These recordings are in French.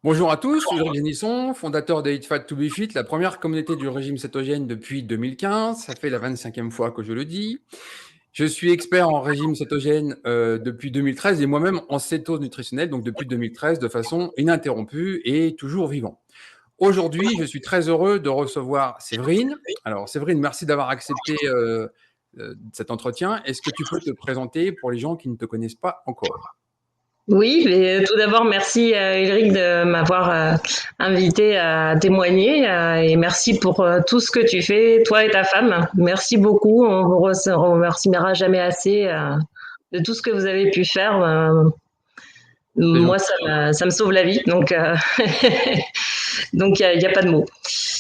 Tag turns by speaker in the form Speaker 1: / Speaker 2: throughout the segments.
Speaker 1: Bonjour à tous, je suis Ulrich Denisson, fondateur de Eat Fat to Be Fit, la première communauté du régime cétogène depuis 2015. Ça fait la 25e fois que je le dis. Je suis expert en régime cétogène depuis 2013 et moi-même en cétose nutritionnelle, donc depuis 2013, de façon ininterrompue et toujours vivant. Aujourd'hui, je suis très heureux de recevoir Séverine. Alors, Séverine, merci d'avoir accepté cet entretien. Est-ce que tu peux te présenter pour les gens qui ne te connaissent pas encore?
Speaker 2: Oui, mais tout d'abord, merci Ulrich de m'avoir invité à témoigner et merci pour tout ce que tu fais, toi et ta femme. Merci beaucoup. On vous remerciera jamais assez de tout ce que vous avez pu faire.
Speaker 1: C'est
Speaker 2: Moi,
Speaker 1: gentil.
Speaker 2: ça me sauve la vie, donc donc il y a pas de mots.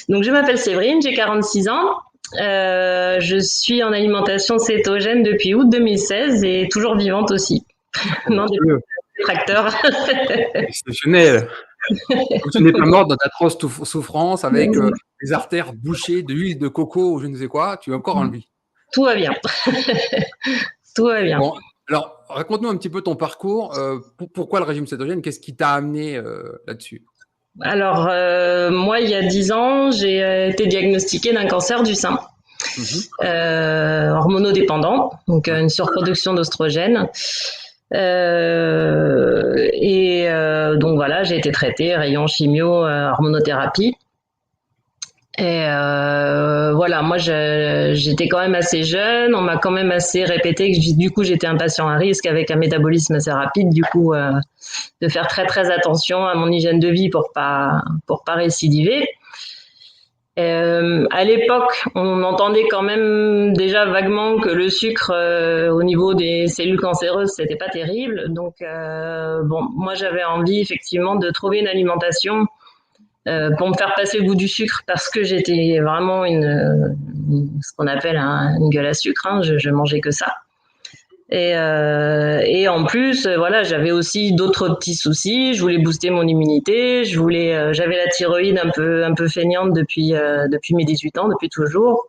Speaker 2: Donc je m'appelle Séverine, j'ai 46 ans. Je suis en alimentation cétogène depuis août 2016 et toujours vivante aussi.
Speaker 1: Oh mon
Speaker 2: Non, des
Speaker 1: Dieu,
Speaker 2: tracteurs.
Speaker 1: exceptionnel. Donc, tu n'es pas morte dans d'atroces souffrances avec les artères bouchées d'huile de coco ou je ne sais quoi, tu es encore en vie.
Speaker 2: Tout va bien. Tout va bien.
Speaker 1: Bon, alors raconte-nous un petit peu ton parcours. Pourquoi le régime cétogène? Qu'est-ce qui t'a amené là-dessus?
Speaker 2: Alors, moi, il y a 10 ans, j'ai été diagnostiquée d'un cancer du sein,
Speaker 1: Mhm.
Speaker 2: hormonodépendant, donc
Speaker 1: Ouais.
Speaker 2: une surproduction d'oestrogènes. Donc voilà, j'ai été traitée, rayon chimio, hormonothérapie. Et voilà, moi j'étais quand même assez jeune, on m'a quand même assez répété que du coup j'étais un patient à risque avec un métabolisme assez rapide, du coup de faire très très attention à mon hygiène de vie pour pas récidiver. À l'époque, on entendait quand même déjà vaguement que le sucre au niveau des cellules cancéreuses, c'était pas terrible. Donc bon, moi j'avais envie effectivement de trouver une alimentation pour me faire passer le goût du sucre parce que j'étais vraiment ce qu'on appelle une gueule à sucre. Hein, je mangeais que ça. Et en plus, voilà, j'avais aussi d'autres petits soucis. Je voulais booster mon immunité. J'avais la thyroïde un peu feignante depuis mes 18 ans, depuis toujours.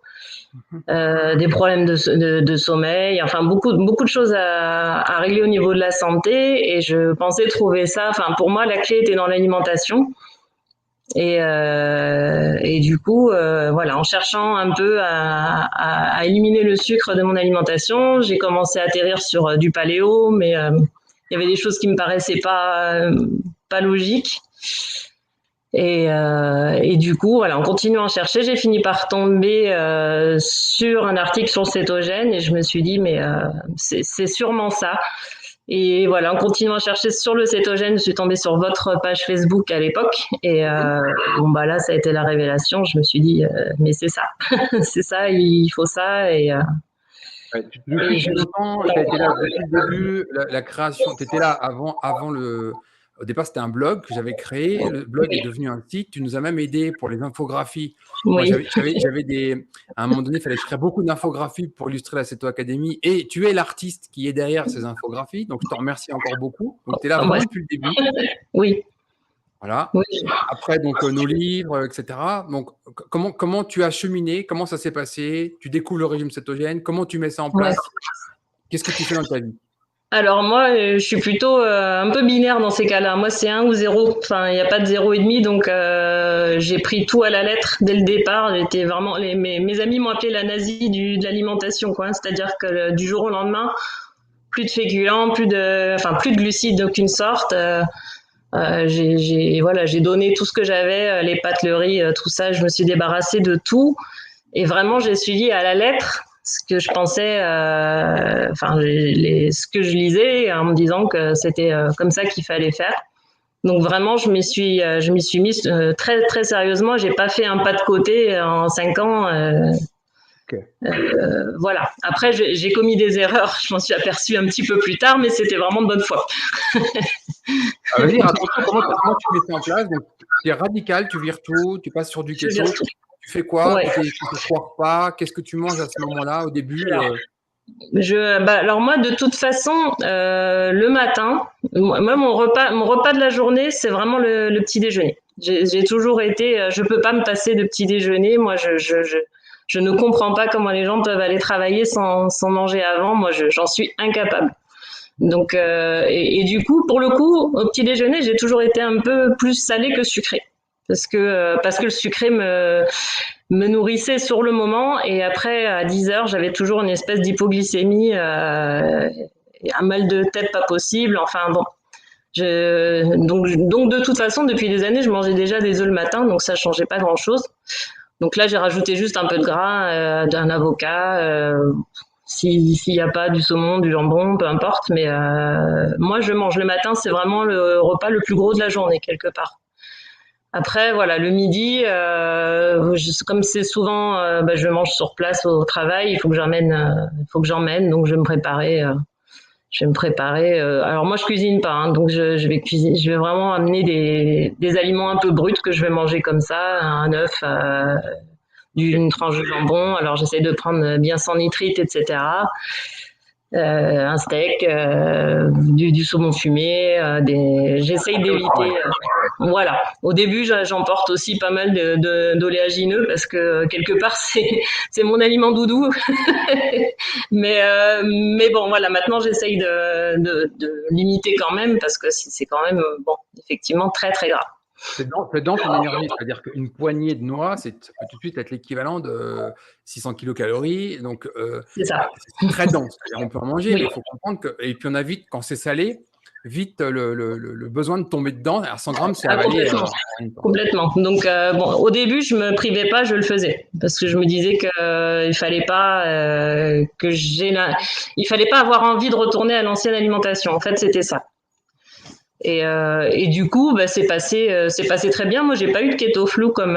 Speaker 1: Mhm.
Speaker 2: Des problèmes de sommeil, enfin beaucoup de choses à régler au niveau de la santé. Et je pensais trouver ça. Enfin, pour moi, la clé était dans l'alimentation. Et du coup, voilà, en cherchant un peu à éliminer le sucre de mon alimentation, j'ai commencé à atterrir sur du paléo, mais il y avait des choses qui me paraissaient pas logiques. Et du coup, voilà, en continuant à chercher, j'ai fini par tomber sur un article sur le cétogène et je me suis dit, mais c'est sûrement ça. Et voilà, en continuant à chercher sur le cétogène, je suis tombée sur votre page Facebook à l'époque. Et bon, bah là, ça a été la révélation. Je me suis dit, mais c'est ça, c'est ça, il faut ça.
Speaker 1: Ouais, depuis
Speaker 2: Et je...
Speaker 1: longtemps, tu as été là depuis le début, la création, tu étais là avant le. Au départ, c'était un blog que j'avais créé. Le blog est
Speaker 2: Oui,
Speaker 1: devenu un site. Tu nous as même aidé pour les infographies. Moi,
Speaker 2: oui.
Speaker 1: j'avais des. À un moment donné, il fallait que je crée beaucoup d'infographies pour illustrer la Céto Academy. Et tu es l'artiste qui est derrière ces infographies. Donc, je te remercie encore beaucoup. Donc, tu es là
Speaker 2: Moi,
Speaker 1: vraiment depuis le début.
Speaker 2: oui,
Speaker 1: Voilà.
Speaker 2: oui.
Speaker 1: Après, donc, nos livres, etc. Donc, comment tu as cheminé? Comment ça s'est passé? Tu découvres le régime cétogène? Comment tu mets ça en
Speaker 2: Ouais.
Speaker 1: place? Qu'est-ce que tu fais dans ta vie?
Speaker 2: Alors moi, je suis plutôt un peu binaire dans ces cas-là. Moi, c'est un ou zéro. Enfin, il n'y a pas de zéro et demi, donc j'ai pris tout à la lettre dès le départ. J'étais vraiment, mes amis m'ont appelé la nazie de l'alimentation, quoi. C'est-à-dire que du jour au lendemain, plus de féculents, plus de glucides d'aucune sorte. Voilà, j'ai donné tout ce que j'avais, les pâtes, le riz, tout ça. Je me suis débarrassée de tout. Et vraiment, j'ai suivi à la lettre ce que je pensais, ce que je lisais en me disant que c'était comme ça qu'il fallait faire. Donc vraiment, je m'y suis mise très très sérieusement. J'ai pas fait un pas de côté en 5 ans.
Speaker 1: Ok.
Speaker 2: Voilà. Après, j'ai commis des erreurs. Je m'en suis aperçue un petit peu plus tard, mais c'était vraiment de bonne foi.
Speaker 1: Ah, vas-y, raconte-nous comment tu mets ça en place. Donc, tu es radical, tu vires tout, tu passes sur du
Speaker 2: Je veux dire,
Speaker 1: keto. Tu fais quoi?
Speaker 2: ouais.
Speaker 1: Tu fais trois repas. Qu'est-ce que tu manges à ce moment-là, au début?
Speaker 2: Alors moi, de toute façon, le matin, moi mon repas de la journée, c'est vraiment le petit déjeuner. J'ai toujours été, je peux pas me passer de petit déjeuner. Moi, je ne comprends pas comment les gens peuvent aller travailler sans manger avant. Moi, j'en suis incapable. Donc, et du coup, pour le coup, au petit déjeuner, j'ai toujours été un peu plus salé que sucré. Parce que le sucré me nourrissait sur le moment et après, à 10 heures, j'avais toujours une espèce d'hypoglycémie, un mal de tête pas possible. Enfin bon, donc de toute façon, depuis des années, je mangeais déjà des œufs le matin, donc ça changeait pas grand-chose. Donc là, j'ai rajouté juste un peu de gras, d'un avocat, s'il n'y a pas du saumon, du jambon, peu importe. Mais moi, je mange le matin, c'est vraiment le repas le plus gros de la journée, quelque part. Après, voilà, le midi, comme c'est souvent, je mange sur place au travail, il faut que j'emmène, donc je vais me préparer. Alors moi, je cuisine pas, hein, donc je vais cuisiner, je vais vraiment amener des aliments un peu bruts que je vais manger comme ça, un œuf,
Speaker 1: Ok.
Speaker 2: une tranche de jambon. Alors j'essaie de prendre bien sans nitrite, etc. Un steak, du saumon fumé, j'essaye d'éviter.
Speaker 1: Ouais.
Speaker 2: Voilà. Au début, j'emporte aussi pas mal d'oléagineux parce que quelque part c'est mon aliment doudou. Mais bon, voilà. Maintenant, j'essaye de limiter quand même parce que c'est quand même bon, effectivement très très gras.
Speaker 1: C'est dans ton énergie, c'est-à-dire qu'une poignée de noix, ça peut tout de suite être l'équivalent de 600 kilocalories, donc
Speaker 2: C'est ça.
Speaker 1: c'est très dense. C'est-à-dire on peut en manger,
Speaker 2: Oui.
Speaker 1: mais il faut comprendre que et puis on a vite, quand c'est salé, vite le besoin de tomber dedans. Alors 100 grammes, c'est
Speaker 2: Ah,
Speaker 1: avalé
Speaker 2: complètement.
Speaker 1: en rien de temps.
Speaker 2: Complètement. Donc bon, au début, je me privais pas, je le faisais parce que je me disais que il fallait pas il fallait pas avoir envie de retourner à l'ancienne alimentation. En fait, c'était ça. Et du coup, c'est passé très bien. Moi, j'ai pas eu de keto flu comme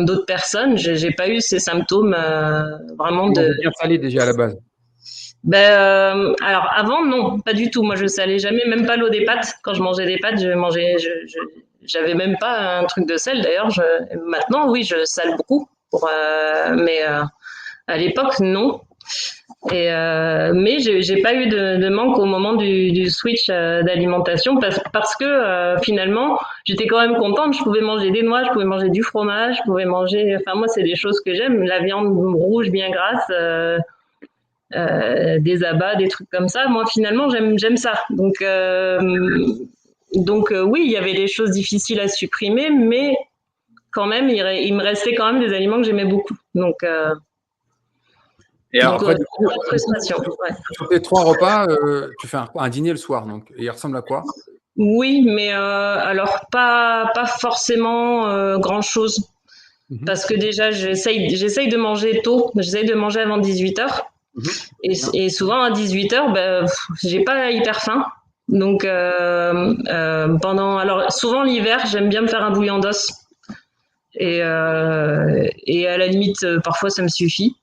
Speaker 2: d'autres personnes. J'ai pas eu ces symptômes vraiment
Speaker 1: Tu
Speaker 2: de.
Speaker 1: mangeais bien salé déjà à la base.
Speaker 2: Alors avant, non, pas du tout. Moi, je salais jamais, même pas l'eau des pâtes. Quand je mangeais des pâtes, j'avais même pas un truc de sel. D'ailleurs, maintenant, oui, je sale beaucoup. Mais à l'époque, non. Mais j'ai pas eu de manque au moment du switch d'alimentation parce que finalement, j'étais quand même contente. Je pouvais manger des noix, je pouvais manger du fromage, je pouvais manger. Enfin, moi, c'est des choses que j'aime. La viande rouge bien grasse. Des abats, des trucs comme ça. Moi, finalement, j'aime ça. Donc oui, il y avait des choses difficiles à supprimer, mais quand même, il me restait quand même des aliments que j'aimais beaucoup.
Speaker 1: Et alors après,
Speaker 2: Pas de frustration. Ouais.
Speaker 1: sur tes 3 repas, tu fais un dîner le soir, donc. Et il ressemble à quoi?
Speaker 2: Oui, mais alors pas forcément grand-chose.
Speaker 1: Mhm.
Speaker 2: Parce que déjà, j'essaye de manger tôt. J'essaye de manger avant 18 heures.
Speaker 1: Mhm. Bien.
Speaker 2: Et souvent à 18 heures, j'ai pas hyper faim. Donc alors souvent l'hiver, j'aime bien me faire un bouillon d'os. Et à la limite, parfois ça me suffit.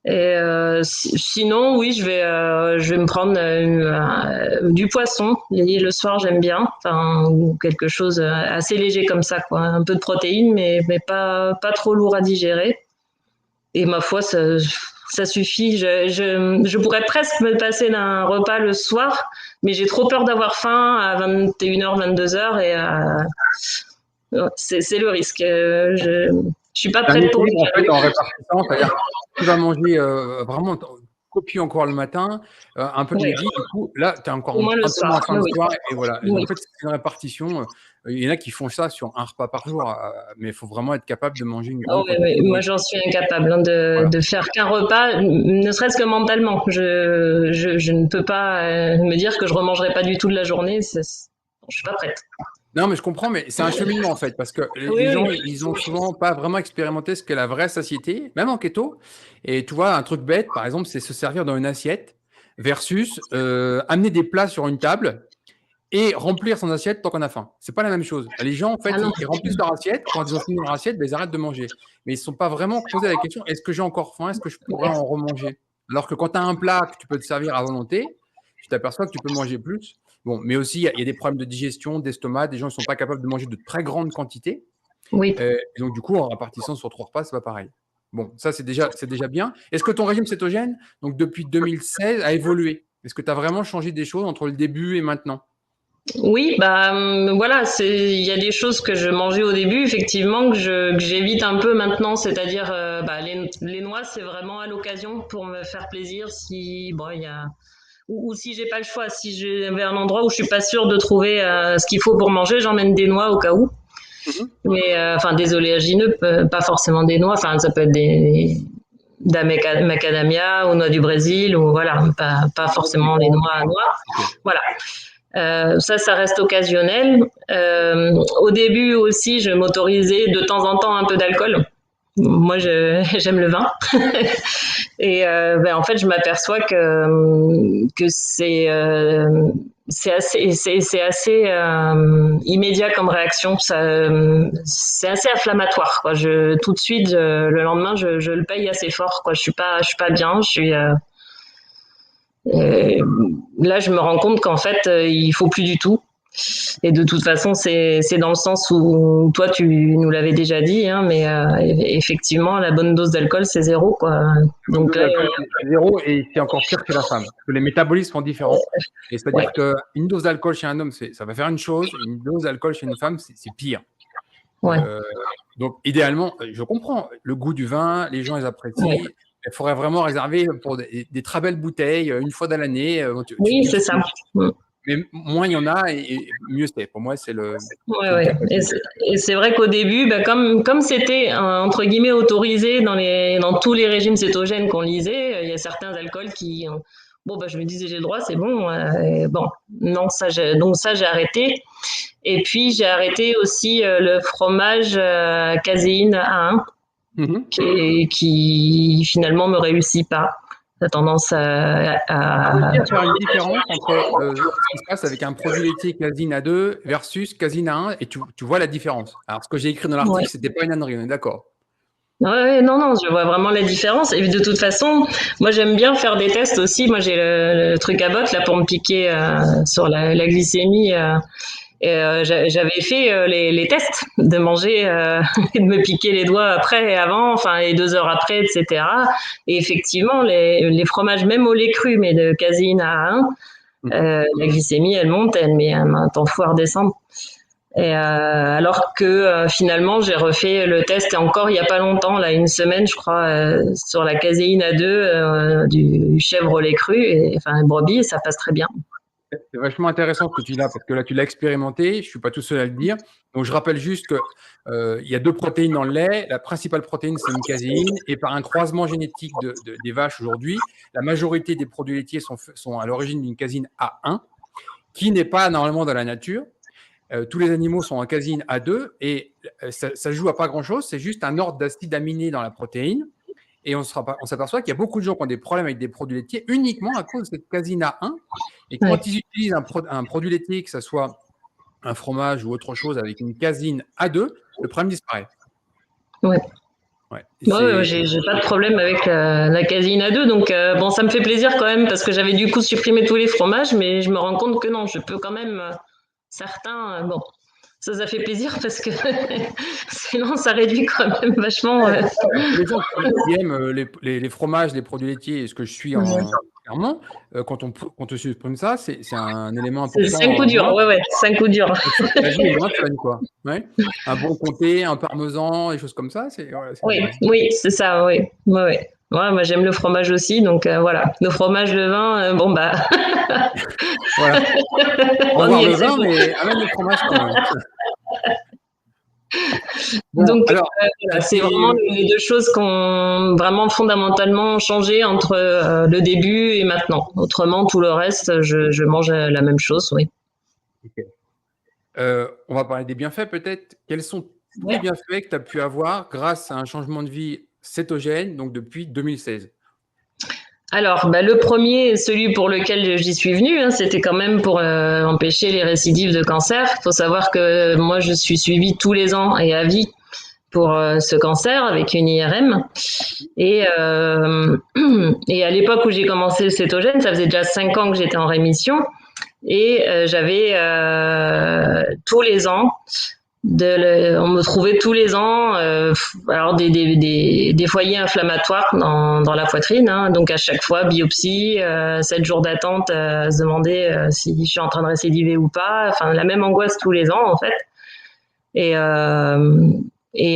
Speaker 2: Et sinon, oui, je vais me prendre du poisson. Le soir, j'aime bien. Enfin, ou quelque chose assez léger comme ça, quoi. Un peu de protéines, mais pas trop lourd à digérer. Et ma foi, ça suffit. Je pourrais presque me passer d'un repas le soir, mais j'ai trop peur d'avoir faim à 21h, 22h. C'est le risque. Je suis pas
Speaker 1: C'est un
Speaker 2: prête pour le
Speaker 1: équilibre en fait
Speaker 2: faire.
Speaker 1: en répartissant, c'est-à-dire que tu vas manger vraiment copieux encore le matin, un peu le
Speaker 2: Oui,
Speaker 1: midi, du coup, là, tu as encore
Speaker 2: au moins le
Speaker 1: un peu
Speaker 2: soir.
Speaker 1: moins faim
Speaker 2: Oui,
Speaker 1: le
Speaker 2: oui.
Speaker 1: soir, et voilà. Et
Speaker 2: Oui.
Speaker 1: en fait, c'est une répartition. Il y en a qui font ça sur un repas par jour, mais il faut vraiment être capable de manger une
Speaker 2: Oh,
Speaker 1: grande
Speaker 2: oui,
Speaker 1: quantité
Speaker 2: oui.
Speaker 1: de
Speaker 2: Moi,
Speaker 1: nourriture.
Speaker 2: j'en suis incapable hein,
Speaker 1: Voilà.
Speaker 2: de faire qu'un repas, ne serait-ce que mentalement. Je ne peux pas me dire que je remangerai pas du tout de la journée. Je suis pas prête.
Speaker 1: Non, mais je comprends, mais c'est un cheminement en fait, parce que les
Speaker 2: Oui,
Speaker 1: gens,
Speaker 2: oui.
Speaker 1: ils ont souvent pas vraiment expérimenté ce qu'est la vraie satiété, même en keto. Et tu vois, un truc bête, par exemple, c'est se servir dans une assiette versus amener des plats sur une table et remplir son assiette tant qu'on a faim. C'est pas la même chose. Les gens, en
Speaker 2: Ah
Speaker 1: fait,
Speaker 2: non.
Speaker 1: ils remplissent leur assiette. Quand ils ont fini leur assiette, ben, ils arrêtent de manger. Mais ils ne sont pas vraiment posé la question, est-ce que j'ai encore faim? Est-ce que je pourrais en remanger? Alors que quand tu as un plat que tu peux te servir à volonté, tu t'aperçois que tu peux manger plus. Bon, mais aussi, il y a des problèmes de digestion, d'estomac. Des gens ne sont pas capables de manger de très grandes quantités.
Speaker 2: Oui.
Speaker 1: Et donc, du coup, en répartissant sur 3 repas, c'est pas pareil. Bon, ça, c'est déjà bien. Est-ce que ton régime cétogène, donc depuis 2016, a évolué? Est-ce que tu as vraiment changé des choses entre le début et maintenant?
Speaker 2: Oui, voilà, il y a des choses que je mangeais au début, effectivement, que j'évite un peu maintenant, c'est-à-dire les noix, c'est vraiment à l'occasion pour me faire plaisir. Si bon, ou si j'ai pas le choix, si je vais à un endroit où je suis pas sûre de trouver ce qu'il faut pour manger, j'emmène des noix au cas où. Mais enfin des oléagineux, pas forcément des noix. Enfin ça peut être des macadamia ou noix du Brésil ou voilà, pas forcément les noix à noix. Voilà. Ça reste occasionnel. Au début aussi, je m'autorisais de temps en temps un peu d'alcool. Moi, j'aime le vin. Et en fait, je m'aperçois que c'est assez immédiat comme réaction. C'est assez inflammatoire, quoi. Tout de suite, le lendemain, je le paye assez fort, quoi. Je suis pas bien. Là, je me rends compte qu'en fait, il faut plus du tout. Et de toute façon, c'est dans le sens où toi, tu nous l'avais déjà dit, hein, mais effectivement, la bonne dose d'alcool, c'est 0, quoi. Donc là,
Speaker 1: c'est 0 et c'est encore pire chez la femme, parce que les métabolismes sont différents. Et c'est-à-dire qu'une dose d'alcool chez un homme, ça va faire une chose, une dose d'alcool chez une femme, c'est pire.
Speaker 2: Ouais.
Speaker 1: Donc, idéalement, je comprends le goût du vin, les gens, ils apprécient. Il faudrait vraiment réserver pour des très belles bouteilles une fois dans l'année.
Speaker 2: Oui, c'est ça.
Speaker 1: Mais moins il y en a, et mieux c'est. Pour moi, c'est le.
Speaker 2: Ouais. Et c'est vrai qu'au début, comme c'était entre guillemets autorisé dans tous les régimes cétogènes qu'on lisait, il y a certains alcools qui. Bon, je me disais, j'ai le droit, c'est bon. Bon, non, donc ça, j'ai arrêté. Et puis, j'ai arrêté aussi le fromage caséine A1, qui finalement me réussit pas. Ça a tendance à
Speaker 1: faire une différence entre ce qui se passe avec un produit laitier caséine A2 versus caséine A1, et tu vois la différence. Alors, ce que j'ai écrit dans l'article, c'était pas une ânerie, on est d'accord?
Speaker 2: Ouais, non, je vois vraiment la différence. Et de toute façon, moi, j'aime bien faire des tests aussi. Moi, j'ai le truc à botte là pour me piquer sur la glycémie. J'avais fait les tests de manger et de me piquer les doigts après et avant, enfin, et 2 heures après, etc. Et effectivement, les fromages, même au lait cru, mais de caséine à 1, la glycémie, elle monte, elle met un temps fou à redescendre. Et alors que finalement, j'ai refait le test et encore il n'y a pas longtemps, là, une semaine, je crois, sur la caséine A2 du chèvre au lait cru, enfin, brebis, et ça passe très bien.
Speaker 1: C'est vachement intéressant ce que tu dis là, parce que là, tu l'as expérimenté. Je ne suis pas tout seul à le dire. Donc, je rappelle juste qu'il y a 2 protéines dans le lait. La principale protéine, c'est une caséine. Et par un croisement génétique des vaches aujourd'hui, la majorité des produits laitiers sont à l'origine d'une caséine A1, qui n'est pas normalement dans la nature. Tous les animaux sont en caséine A2, et ça joue à pas grand-chose. C'est juste un ordre d'acides aminés dans la protéine. Et on s'aperçoit qu'il y a beaucoup de gens qui ont des problèmes avec des produits laitiers uniquement à cause de cette caséine A1. Et quand ils utilisent un produit laitier, que ce soit un fromage ou autre chose, avec une caséine A2, le problème disparaît.
Speaker 2: Ouais. J'ai pas de problème avec la caséine A2, donc bon, ça me fait plaisir quand même parce que j'avais du coup supprimé tous les fromages, mais je me rends compte que non, je peux quand même certains. Bon, ça fait plaisir parce que sinon ça réduit quand même vachement.
Speaker 1: Les gens qui aiment les fromages, les produits laitiers, et ce que je suis clairement, quand on te supprime ça, c'est un élément important.
Speaker 2: C'est 5 coups durs, ouais, 5 coups durs.
Speaker 1: La vie est moins fun, quoi. Ouais. Un bon comté, un parmesan, des choses comme ça.
Speaker 2: Oui, c'est ça, oui. Ouais, moi j'aime le fromage aussi, donc voilà. Le fromage, le vin, bon bah.
Speaker 1: Voilà. On va le vin, mais amène le fromage quand même.
Speaker 2: Bon, donc, alors, c'est vraiment les 2 choses qui ont vraiment fondamentalement changé entre le début et maintenant. Autrement, tout le reste, je mange la même chose, oui.
Speaker 1: Okay. On va parler des bienfaits peut-être. Quels sont tous les bienfaits que tu as pu avoir grâce à un changement de vie cétogène, donc depuis 2016?
Speaker 2: Alors, le premier, celui pour lequel j'y suis venue, hein, c'était quand même pour empêcher les récidives de cancer. Il faut savoir que moi, je suis suivie tous les ans et à vie pour ce cancer avec une IRM. Et à l'époque où j'ai commencé le cétogène, ça faisait déjà 5 ans que j'étais en rémission. Et j'avais tous les ans, on me trouvait tous les ans alors des foyers inflammatoires dans la poitrine, hein, donc à chaque fois biopsie, 7 jours d'attente à se demander si je suis en train de récidiver ou pas, enfin la même angoisse tous les ans en fait. Et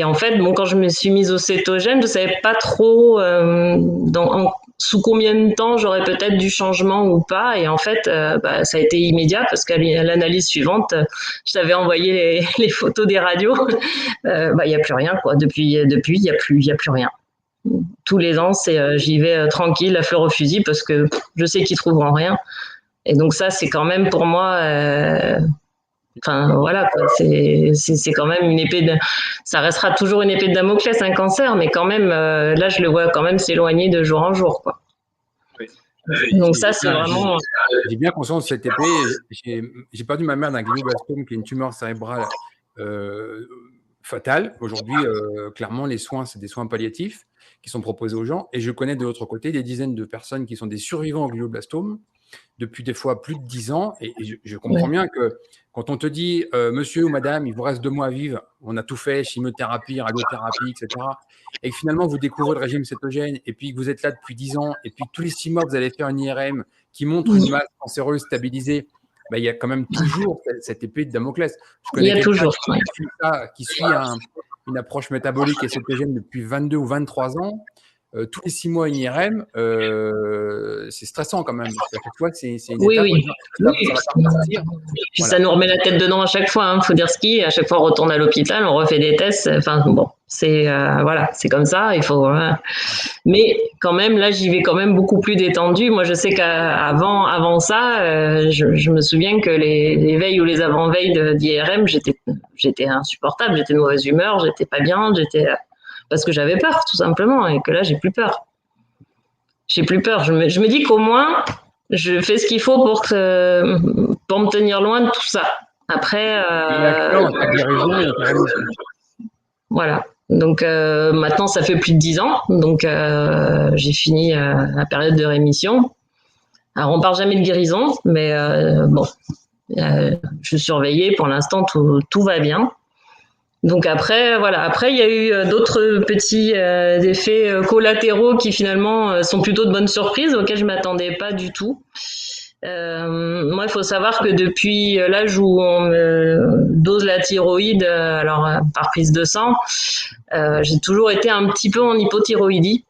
Speaker 2: en fait, bon, quand je me suis mise au cétogène, je savais pas trop sous combien de temps j'aurais peut-être du changement ou pas. Et en fait, ça a été immédiat parce qu'à l'analyse suivante, je t'avais envoyé les photos des radios. Il y a plus rien, quoi. Depuis, il y a plus rien. Tous les ans, j'y vais tranquille, la fleur au fusil, parce que je sais qu'ils trouveront rien. Et donc ça, c'est quand même pour moi, voilà, quoi. C'est quand même une épée ça restera toujours une épée de Damoclès, un cancer, mais quand même, là, je le vois quand même s'éloigner de jour en jour, quoi.
Speaker 1: Oui.
Speaker 2: Donc ça, c'est vraiment.
Speaker 1: J'ai bien conscience de cette épée. J'ai perdu ma mère d'un glioblastome, qui est une tumeur cérébrale fatale. Aujourd'hui, clairement, les soins, c'est des soins palliatifs qui sont proposés aux gens. Et je connais de l'autre côté des dizaines de personnes qui sont des survivants au glioblastome depuis des fois plus de 10 ans. Et je comprends bien que quand on te dit, monsieur ou madame, il vous reste 2 mois à vivre, on a tout fait, chimiothérapie, radiothérapie, etc. Et que finalement, vous découvrez le régime cétogène, et puis que vous êtes là depuis 10 ans, et puis tous les 6 mois, vous allez faire une IRM qui montre une masse cancéreuse stabilisée, il y a quand même toujours cette épée de Damoclès. Je connais quelqu'un qui suit une approche métabolique et cétogène depuis 22 ou 23 ans. Tous les 6 mois une IRM, c'est stressant quand même. Parce qu'à chaque fois, c'est une étape.
Speaker 2: Oui.
Speaker 1: Ça va pas repartir.
Speaker 2: Puis ça nous remet la tête dedans à chaque fois. Faut dire ce qui est. À chaque fois, on retourne à l'hôpital, on refait des tests. Enfin bon, c'est voilà, c'est comme ça. Il faut. Mais quand même, là, j'y vais quand même beaucoup plus détendu. Moi, je sais qu'avant ça, je me souviens que les veilles ou les avant-veilles d'IRM, j'étais insupportable. J'étais de mauvaise humeur. J'étais pas bien. Parce que j'avais peur, tout simplement, et que là, j'ai plus peur. J'ai plus peur. Je me dis qu'au moins, je fais ce qu'il faut pour me tenir loin de tout ça. Après, voilà. Donc maintenant, ça fait plus de 10 ans. Donc j'ai fini la période de rémission. Alors on parle jamais de guérison, mais bon, je suis surveillée. Pour l'instant, tout va bien. Donc après, voilà. Après, il y a eu d'autres petits effets collatéraux qui finalement sont plutôt de bonnes surprises auxquels je m'attendais pas du tout. Moi, il faut savoir que depuis l'âge où on me dose la thyroïde, par prise de sang, j'ai toujours été un petit peu en hypothyroïdie.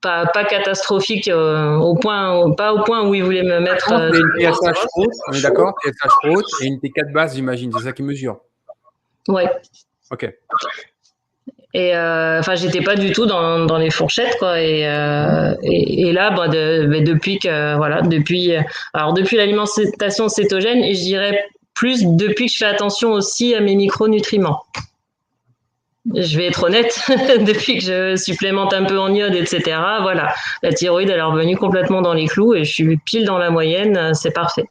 Speaker 2: Pas catastrophique pas au point où ils voulaient me mettre.
Speaker 1: C'est une TSH haute, on est d'accord, TSH haute et une T4 basse, j'imagine, c'est ça qui mesure.
Speaker 2: Ouais.
Speaker 1: Ok.
Speaker 2: Et j'étais pas du tout dans les fourchettes, quoi. Et là, depuis l'alimentation cétogène, et je dirais plus depuis que je fais attention aussi à mes micronutriments. Je vais être honnête, depuis que je supplémente un peu en iode, etc. Voilà, la thyroïde elle est revenue complètement dans les clous et je suis pile dans la moyenne, c'est parfait.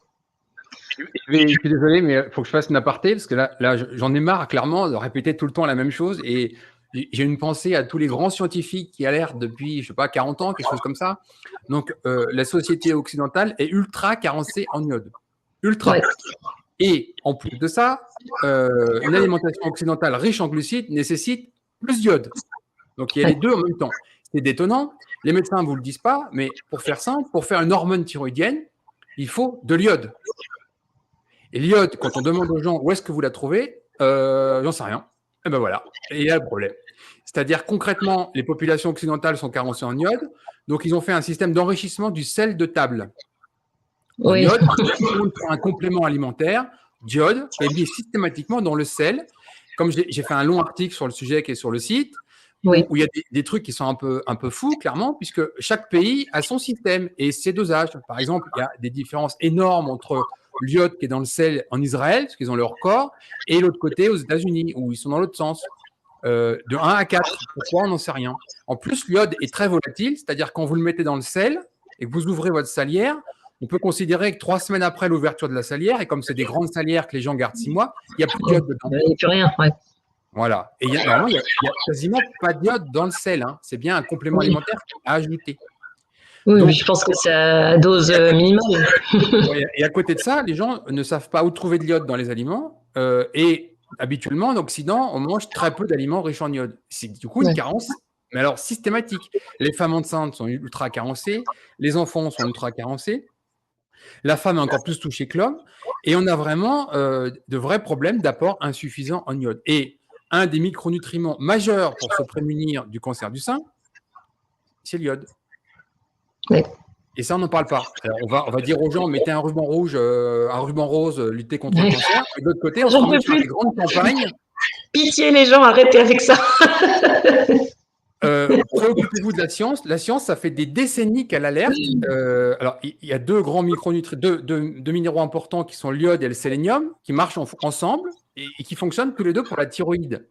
Speaker 1: Je suis désolé, mais il faut que je fasse une aparté parce que là j'en ai marre clairement de répéter tout le temps la même chose et j'ai une pensée à tous les grands scientifiques qui alertent depuis, je sais pas, 40 ans, quelque chose comme ça. Donc, la société occidentale est ultra carencée en iode. Ultra. Ouais. Et en plus de ça, une alimentation occidentale riche en glucides nécessite plus d'iode. Donc, il y a les deux en même temps. C'est détonnant. Les médecins ne vous le disent pas, mais pour faire simple, pour faire une hormone thyroïdienne, il faut de l'iode. Et l'iode, quand on demande aux gens où est-ce que vous la trouvez, j'en sais rien. Et ben voilà, et il y a le problème. C'est-à-dire concrètement, les populations occidentales sont carencées en iode, donc ils ont fait un système d'enrichissement du sel de table. En iode, un complément alimentaire d'iode est mis systématiquement dans le sel. Comme j'ai fait un long article sur le sujet qui est sur le site, où il y a des trucs qui sont un peu fous, clairement, puisque chaque pays a son système et ses dosages. Par exemple, il y a des différences énormes entre l'iode qui est dans le sel en Israël, parce qu'ils ont leur corps, et l'autre côté aux États-Unis, où ils sont dans l'autre sens. De 1 à 4. Pourquoi? On n'en sait rien. En plus, l'iode est très volatile, c'est-à-dire quand vous le mettez dans le sel et que vous ouvrez votre salière, on peut considérer que 3 semaines après l'ouverture de la salière, et comme c'est des grandes salières que les gens gardent 6 mois, il n'y a plus d'iode dedans.
Speaker 2: Il n'y a plus rien, ouais.
Speaker 1: Voilà. Et normalement, il n'y a quasiment pas d'iode dans le sel. Hein. C'est bien un complément alimentaire à ajouter.
Speaker 2: Oui, donc, je pense que c'est à dose minimale.
Speaker 1: Et à côté de ça, les gens ne savent pas où trouver de l'iode dans les aliments. Et habituellement, en Occident, on mange très peu d'aliments riches en iode. C'est du coup une carence, mais alors systématique. Les femmes enceintes sont ultra carencées, les enfants sont ultra carencés, la femme est encore plus touchée que l'homme, et on a vraiment de vrais problèmes d'apport insuffisant en iode. Et un des micronutriments majeurs pour se prémunir du cancer du sein, c'est l'iode.
Speaker 2: Ouais.
Speaker 1: Et ça, on n'en parle pas. Alors, on va dire aux gens, mettez un ruban rouge, un ruban rose, lutter contre le
Speaker 2: Ouais.
Speaker 1: cancer. Et de l'autre côté, on se
Speaker 2: J'en
Speaker 1: remet
Speaker 2: peux
Speaker 1: sur
Speaker 2: plus.
Speaker 1: des grandes campagnes.
Speaker 2: Pitié les gens, arrêtez avec ça.
Speaker 1: Préoccupez-vous de la science. La science, ça fait des décennies qu'elle alerte. Alors, il y a deux grands deux minéraux importants qui sont l'iode et le sélénium, qui marchent ensemble et qui fonctionnent tous les deux pour la thyroïde.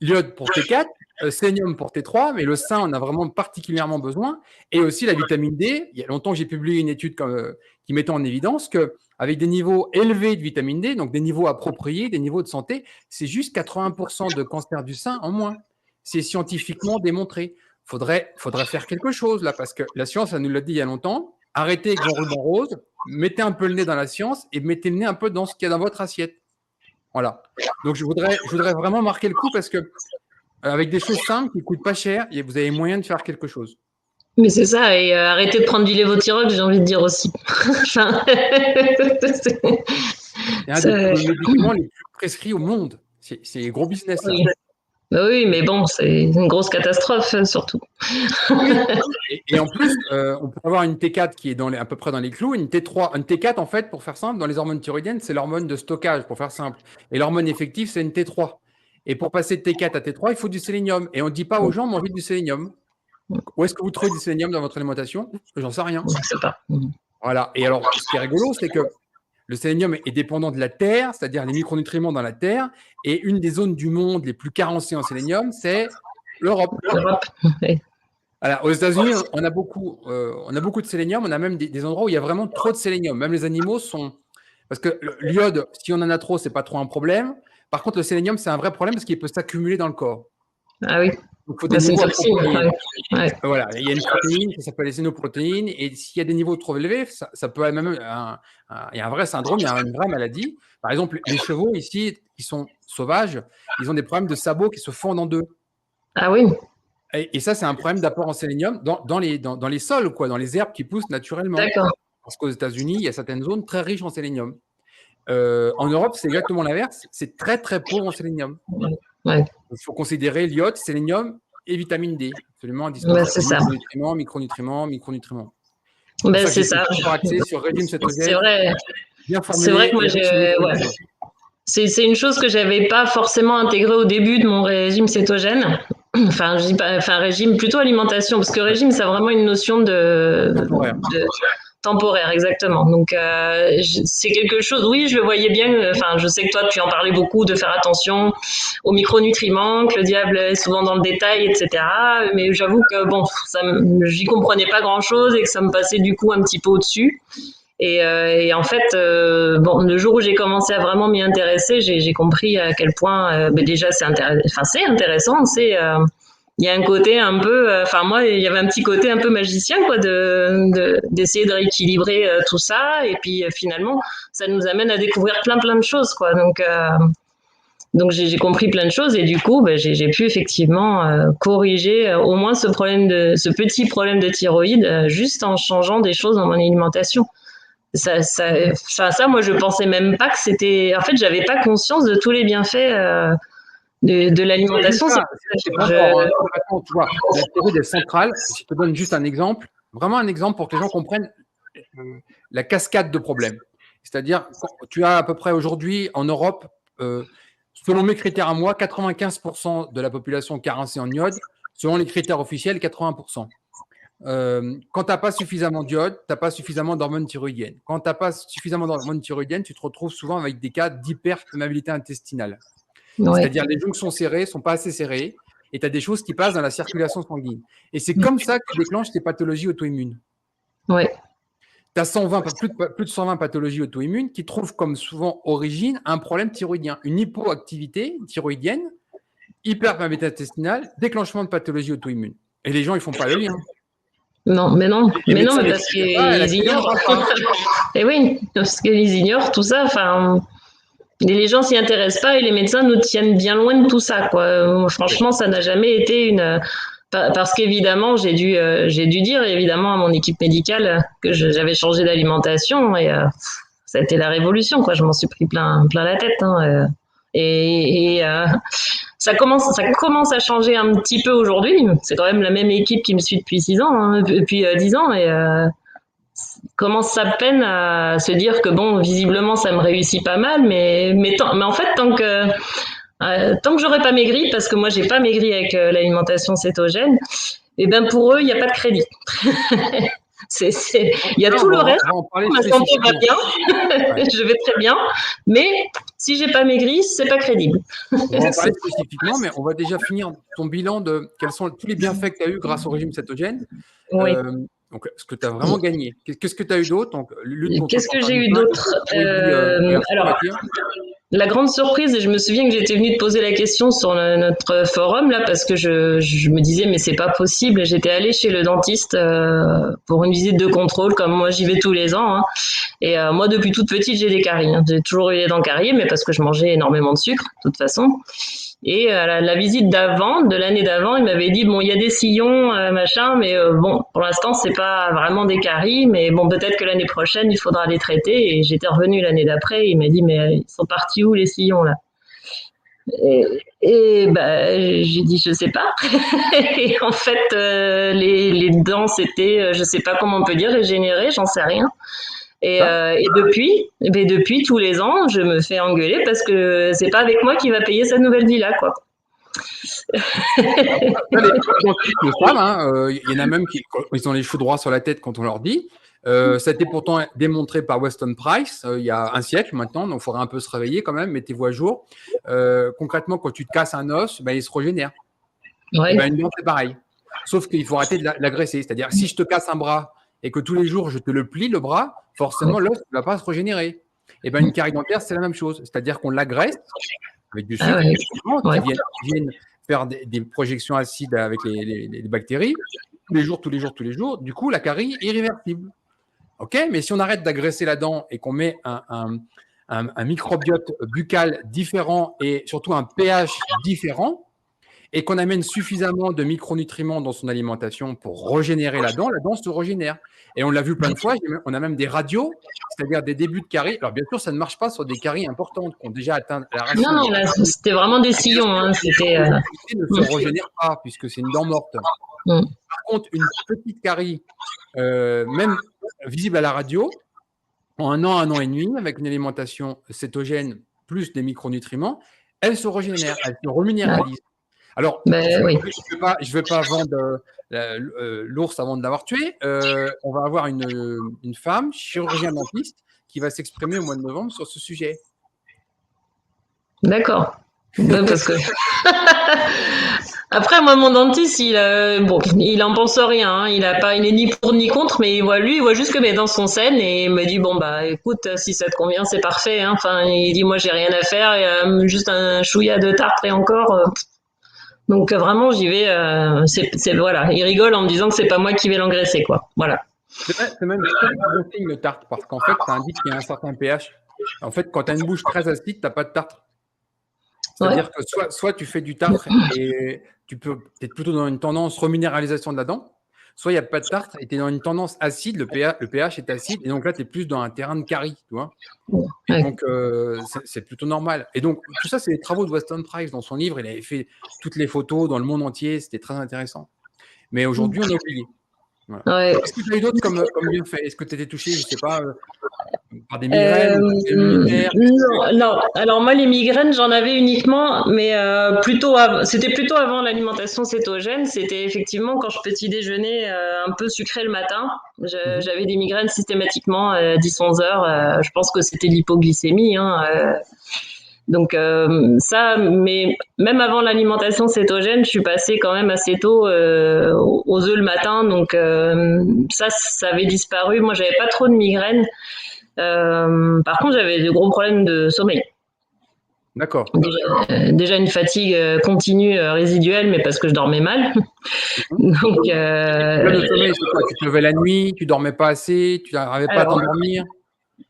Speaker 1: L'iode pour T4, sélénium pour T3, mais le sein en a vraiment particulièrement besoin. Et aussi la vitamine D. Il y a longtemps que j'ai publié une étude qui mettait en évidence qu'avec des niveaux élevés de vitamine D, donc des niveaux appropriés, des niveaux de santé, c'est juste 80% de cancer du sein en moins. C'est scientifiquement démontré. Faudrait faire quelque chose là, parce que la science, elle nous l'a dit il y a longtemps. Arrêtez avec vos rubans roses, mettez un peu le nez dans la science et mettez le nez un peu dans ce qu'il y a dans votre assiette. Voilà. Donc je voudrais vraiment marquer le coup parce que avec des choses simples qui ne coûtent pas cher, vous avez moyen de faire quelque chose.
Speaker 2: Mais c'est ça, et arrêtez de prendre du lévothyrox, j'ai envie de dire aussi. Enfin,
Speaker 1: C'est un des médicaments les plus prescrits au monde. C'est gros business là.
Speaker 2: oui. Oui, mais bon, c'est une grosse catastrophe surtout.
Speaker 1: Oui. Et en plus, on peut avoir une T4 qui est à peu près dans les clous, une T3, une T4 en fait, pour faire simple, dans les hormones thyroïdiennes, c'est l'hormone de stockage, pour faire simple. Et l'hormone effective, c'est une T3. Et pour passer de T4 à T3, il faut du sélénium. Et on ne dit pas aux gens manger du sélénium. Où est-ce que vous trouvez du sélénium dans votre alimentation? J'en sais rien.
Speaker 2: Je ne sais pas.
Speaker 1: Voilà. Et alors, ce qui est rigolo, c'est que le sélénium est dépendant de la terre, c'est-à-dire les micronutriments dans la terre. Et une des zones du monde les plus carencées en sélénium, c'est l'Europe.
Speaker 2: L'Europe, oui.
Speaker 1: Alors, aux États-Unis, on a beaucoup de sélénium. On a même des endroits où il y a vraiment trop de sélénium. Même les animaux sont. Parce que l'iode, si on en a trop, c'est pas trop un problème. Par contre, le sélénium, c'est un vrai problème parce qu'il peut s'accumuler dans le corps.
Speaker 2: Ah oui.
Speaker 1: Donc, il faut des
Speaker 2: Bah, c'est une
Speaker 1: niveaux
Speaker 2: toxine.
Speaker 1: appropriés.
Speaker 2: Ouais.
Speaker 1: Voilà, il y a une protéine qui s'appelle les sénoprotéines. Et s'il y a des niveaux trop élevés, ça peut être même. Il y a un vrai syndrome, il y a une vraie maladie. Par exemple, les chevaux ici, qui sont sauvages, ils ont des problèmes de sabots qui se fondent en deux.
Speaker 2: Ah oui.
Speaker 1: Et ça, c'est un problème d'apport en sélénium dans les sols, quoi, dans les herbes qui poussent naturellement.
Speaker 2: D'accord.
Speaker 1: Parce qu'aux États-Unis, il y a certaines zones très riches en sélénium. En Europe, c'est exactement l'inverse. C'est très, très pauvre en sélénium.
Speaker 2: Ouais.
Speaker 1: Il faut considérer l'iode, sélénium et vitamine D. Absolument
Speaker 2: Bah,
Speaker 1: indispensable.
Speaker 2: c'est ça.
Speaker 1: Micronutriments. C'est pour
Speaker 2: Ben,
Speaker 1: ça que
Speaker 2: c'est
Speaker 1: j'étais
Speaker 2: ça.
Speaker 1: toujours axé sur régime
Speaker 2: C'est
Speaker 1: cétogène,
Speaker 2: vrai.
Speaker 1: bien
Speaker 2: C'est vrai
Speaker 1: formulé
Speaker 2: que moi,
Speaker 1: et riche en
Speaker 2: ouais.
Speaker 1: micronutriments.
Speaker 2: C'est une chose que j'avais pas forcément intégrée au début de mon régime cétogène. Enfin, je dis pas, enfin, régime, plutôt alimentation, parce que
Speaker 1: Ouais,
Speaker 2: régime, c'est vraiment une notion
Speaker 1: temporaire.
Speaker 2: de temporaire, exactement. Donc, c'est quelque chose, oui, je le voyais bien, enfin, je sais que toi, tu en parlais beaucoup, de faire attention aux micronutriments, que le diable est souvent dans le détail, etc. Mais j'avoue que, bon, j'y comprenais pas grand-chose et que ça me passait du coup un petit peu au-dessus. Et en fait, bon, le jour où j'ai commencé à vraiment m'y intéresser, j'ai compris à quel point, déjà, c'est intéressant. Il y a un côté un peu, enfin moi, il y avait un petit côté un peu magicien, quoi, d'essayer de rééquilibrer tout ça. Et puis finalement, ça nous amène à découvrir plein de choses, quoi. Donc j'ai compris plein de choses et du coup, j'ai pu effectivement corriger au moins ce petit problème de thyroïde juste en changeant des choses dans mon alimentation. Ça, moi, je pensais même pas que c'était. En fait, j'avais pas conscience de tous les bienfaits de
Speaker 1: T'imagines
Speaker 2: l'alimentation.
Speaker 1: pas, c'est pas fort. Hein. Attends, tu vois, la thyroïde est centrale. Je te donne juste un exemple, vraiment un exemple pour que les gens comprennent la cascade de problèmes. C'est-à-dire, tu as à peu près aujourd'hui en Europe, selon mes critères à moi, 95% de la population carencée en iode, selon les critères officiels, 80%. Quand tu n'as pas suffisamment d'iode, tu n'as pas suffisamment d'hormones thyroïdiennes. Quand tu n'as pas suffisamment d'hormones thyroïdiennes, tu te retrouves souvent avec des cas d'hyperperméabilité intestinale.
Speaker 2: Ouais,
Speaker 1: C'est-à-dire les jonctions serrées ne sont pas assez serrées et tu as des choses qui passent dans la circulation sanguine. Et c'est comme ça que tu déclenches tes pathologies auto-immunes.
Speaker 2: ouais.
Speaker 1: Tu as plus de 120 pathologies auto-immunes qui trouvent comme souvent origine un problème thyroïdien, une hypoactivité thyroïdienne, hyperperméabilité intestinale, déclenchement de pathologie auto-immune. Et les gens, ils ne font pas le lien.
Speaker 2: Non,
Speaker 1: Les
Speaker 2: mais non,
Speaker 1: médecins
Speaker 2: mais
Speaker 1: ne
Speaker 2: parce
Speaker 1: l'expliquent pas, à la
Speaker 2: qu'ils
Speaker 1: télé, on
Speaker 2: ignorent.
Speaker 1: n'en parle pas.
Speaker 2: Et oui, parce qu'ils ignorent tout ça. Enfin, les gens s'y intéressent pas et les médecins nous tiennent bien loin de tout ça, quoi.
Speaker 1: Oui.
Speaker 2: Franchement, ça n'a jamais été une. Parce qu'évidemment, j'ai dû dire évidemment à mon équipe médicale que j'avais changé d'alimentation et ça a été la révolution, quoi. Je m'en suis pris plein la tête. Hein, et commence à changer un petit peu aujourd'hui. C'est quand même la même équipe qui me suit depuis 6 ans, hein, depuis 10 ans, et commence à peine à se dire que bon, visiblement, ça me réussit pas mal, mais en fait, tant que j'aurais pas maigri, parce que moi, j'ai pas maigri avec l'alimentation cétogène, et ben pour eux, il n'y a pas de crédit. Il y a
Speaker 1: Là,
Speaker 2: tout le reste.
Speaker 1: on va en parler
Speaker 2: Ma santé va
Speaker 1: spécifiquement.
Speaker 2: bien,
Speaker 1: Ouais.
Speaker 2: je vais très bien, mais si j'ai pas maigri, c'est pas crédible.
Speaker 1: On va en parler spécifiquement, mais on va déjà finir ton bilan de quels sont tous les bienfaits que tu as eu grâce au régime cétogène.
Speaker 2: Oui.
Speaker 1: Donc, ce que tu as vraiment gagné. Qu'est-ce que tu as eu d'autre? Donc, lutte contre le
Speaker 2: Qu'est-ce que
Speaker 1: cancer
Speaker 2: j'ai
Speaker 1: du
Speaker 2: eu
Speaker 1: sein,
Speaker 2: d'autre?
Speaker 1: hypothyroïdie inversée, on va
Speaker 2: Alors,
Speaker 1: dire.
Speaker 2: la grande surprise, et je me souviens que j'étais venue te poser la question sur notre forum là, parce que je me disais mais c'est pas possible. J'étais allée chez le dentiste pour une visite de contrôle, comme moi j'y vais tous les ans. Hein. Et moi depuis toute petite j'ai des caries. Hein. J'ai toujours eu les dents cariées, mais parce que je mangeais énormément de sucre de toute façon. Et la visite d'avant, de l'année d'avant, il m'avait dit bon, il y a des sillons, machin, mais bon, pour l'instant, c'est pas vraiment des caries, mais bon, peut-être que l'année prochaine, il faudra les traiter. Et j'étais revenue l'année d'après, il m'a dit mais ils sont partis où les sillons là? Et bah, j'ai dit je sais pas. Et en fait, les dents, c'était, je sais pas comment on peut dire, régénérées, j'en sais rien. Et depuis, tous les ans, je me fais engueuler parce que c'est pas avec moi qui va payer sa nouvelle villa, quoi.
Speaker 1: Là, les dentistes le savent. Hein, y en a même qui ils ont les cheveux droits sur la tête quand on leur dit. Ça a été pourtant démontré par Weston Price il y a un siècle maintenant, donc il faudrait un peu se réveiller quand même, mettez-vous à jour. Concrètement, quand tu te casses un os, ben, il se régénère. Et
Speaker 2: Ouais.
Speaker 1: ben, une dent, c'est pareil. Sauf qu'il faut arrêter de l'agresser. C'est-à-dire, si je te casse un bras et que tous les jours je te le plie, le bras, forcément, l'os ne va pas se régénérer. Et ben, une carie dentaire, c'est la même chose. C'est-à-dire qu'on l'agresse avec du
Speaker 2: Ah
Speaker 1: sucre,
Speaker 2: ouais.
Speaker 1: effectivement,
Speaker 2: Ouais.
Speaker 1: qui viennent faire des projections acides avec les bactéries, tous les jours, tous les jours, tous les jours. Du coup, la carie est irréversible. OK, mais si on arrête d'agresser la dent et qu'on met un microbiote buccal différent et surtout un pH différent, et qu'on amène suffisamment de micronutriments dans son alimentation pour régénérer la dent se régénère. Et on l'a vu plein de fois, on a même des radios, c'est-à-dire des débuts de caries. Alors bien sûr, ça ne marche pas sur des caries importantes qui ont déjà atteint la
Speaker 2: Non,
Speaker 1: racine
Speaker 2: non,
Speaker 1: des
Speaker 2: là,
Speaker 1: caries.
Speaker 2: c'était vraiment des
Speaker 1: Et bien
Speaker 2: sillons.
Speaker 1: sûr,
Speaker 2: Hein. C'était.
Speaker 1: la majorité ne se régénère pas puisque c'est une dent morte.
Speaker 2: Mm.
Speaker 1: Par contre, une petite carie, même visible à la radio, en un an et demi, avec une alimentation cétogène plus des micronutriments, elle se régénère, elle se
Speaker 2: Ouais.
Speaker 1: reminéralise. Alors,
Speaker 2: Ben oui.
Speaker 1: je vais pas vendre l'ours avant de l'avoir tué. On va avoir une femme, chirurgien dentiste, qui va s'exprimer au mois de novembre sur ce sujet.
Speaker 2: D'accord. Ben, parce que après, moi, mon dentiste, il en pense rien. Hein. Il est ni pour ni contre, mais il voit juste que mes dents sont saines et il me dit bon bah écoute, si ça te convient, c'est parfait. Hein. Enfin, il dit moi j'ai rien à faire, juste un chouïa de tartre et encore. Donc vraiment, j'y vais. Voilà, il rigole en me disant que c'est pas moi qui vais l'engraisser, quoi. Voilà.
Speaker 1: C'est même plutôt bon signe le tartre, parce qu'en fait, ça indique qu'il y a un certain pH. En fait, quand tu as une bouche très acide, tu n'as pas de tartre.
Speaker 2: Ouais.
Speaker 1: C'est-à-dire que soit tu fais du tartre et tu peux être plutôt dans une tendance reminéralisation de la dent, soit il n'y a pas de tartre et tu es dans une tendance acide, le pH est acide, et donc là, tu es plus dans un terrain de carie, tu vois. Et
Speaker 2: Ouais.
Speaker 1: donc, c'est plutôt normal. Et donc, tout ça, c'est les travaux de Weston Price. Dans son livre, il avait fait toutes les photos dans le monde entier, c'était très intéressant. Mais aujourd'hui, on a oublié. Voilà.
Speaker 2: Ouais.
Speaker 1: Qu'est-ce que tu as eu d'autre comme bienfait? Est-ce que tu étais touché, je ne sais pas, par des migraines ou des immunitaires?
Speaker 2: Non, non. Alors moi, les migraines, j'en avais uniquement, mais c'était plutôt avant l'alimentation cétogène. C'était effectivement quand je petit déjeunais un peu sucré le matin.
Speaker 1: Mhm.
Speaker 2: J'avais des migraines systématiquement à 10-11 heures. Je pense que c'était l'hypoglycémie. Hein, donc ça, mais même avant l'alimentation cétogène, je suis passée quand même assez tôt aux œufs le matin. Donc ça avait disparu. Moi, j'avais pas trop de migraines. Par contre, j'avais de gros problèmes de sommeil.
Speaker 1: D'accord.
Speaker 2: Déjà une fatigue continue résiduelle, mais parce que je dormais mal.
Speaker 1: Mhm.
Speaker 2: Donc,
Speaker 1: Problème de sommeil, c'est quoi? Tu te levais la nuit, tu dormais pas assez, tu n'arrivais pas à
Speaker 2: alors,
Speaker 1: t'endormir?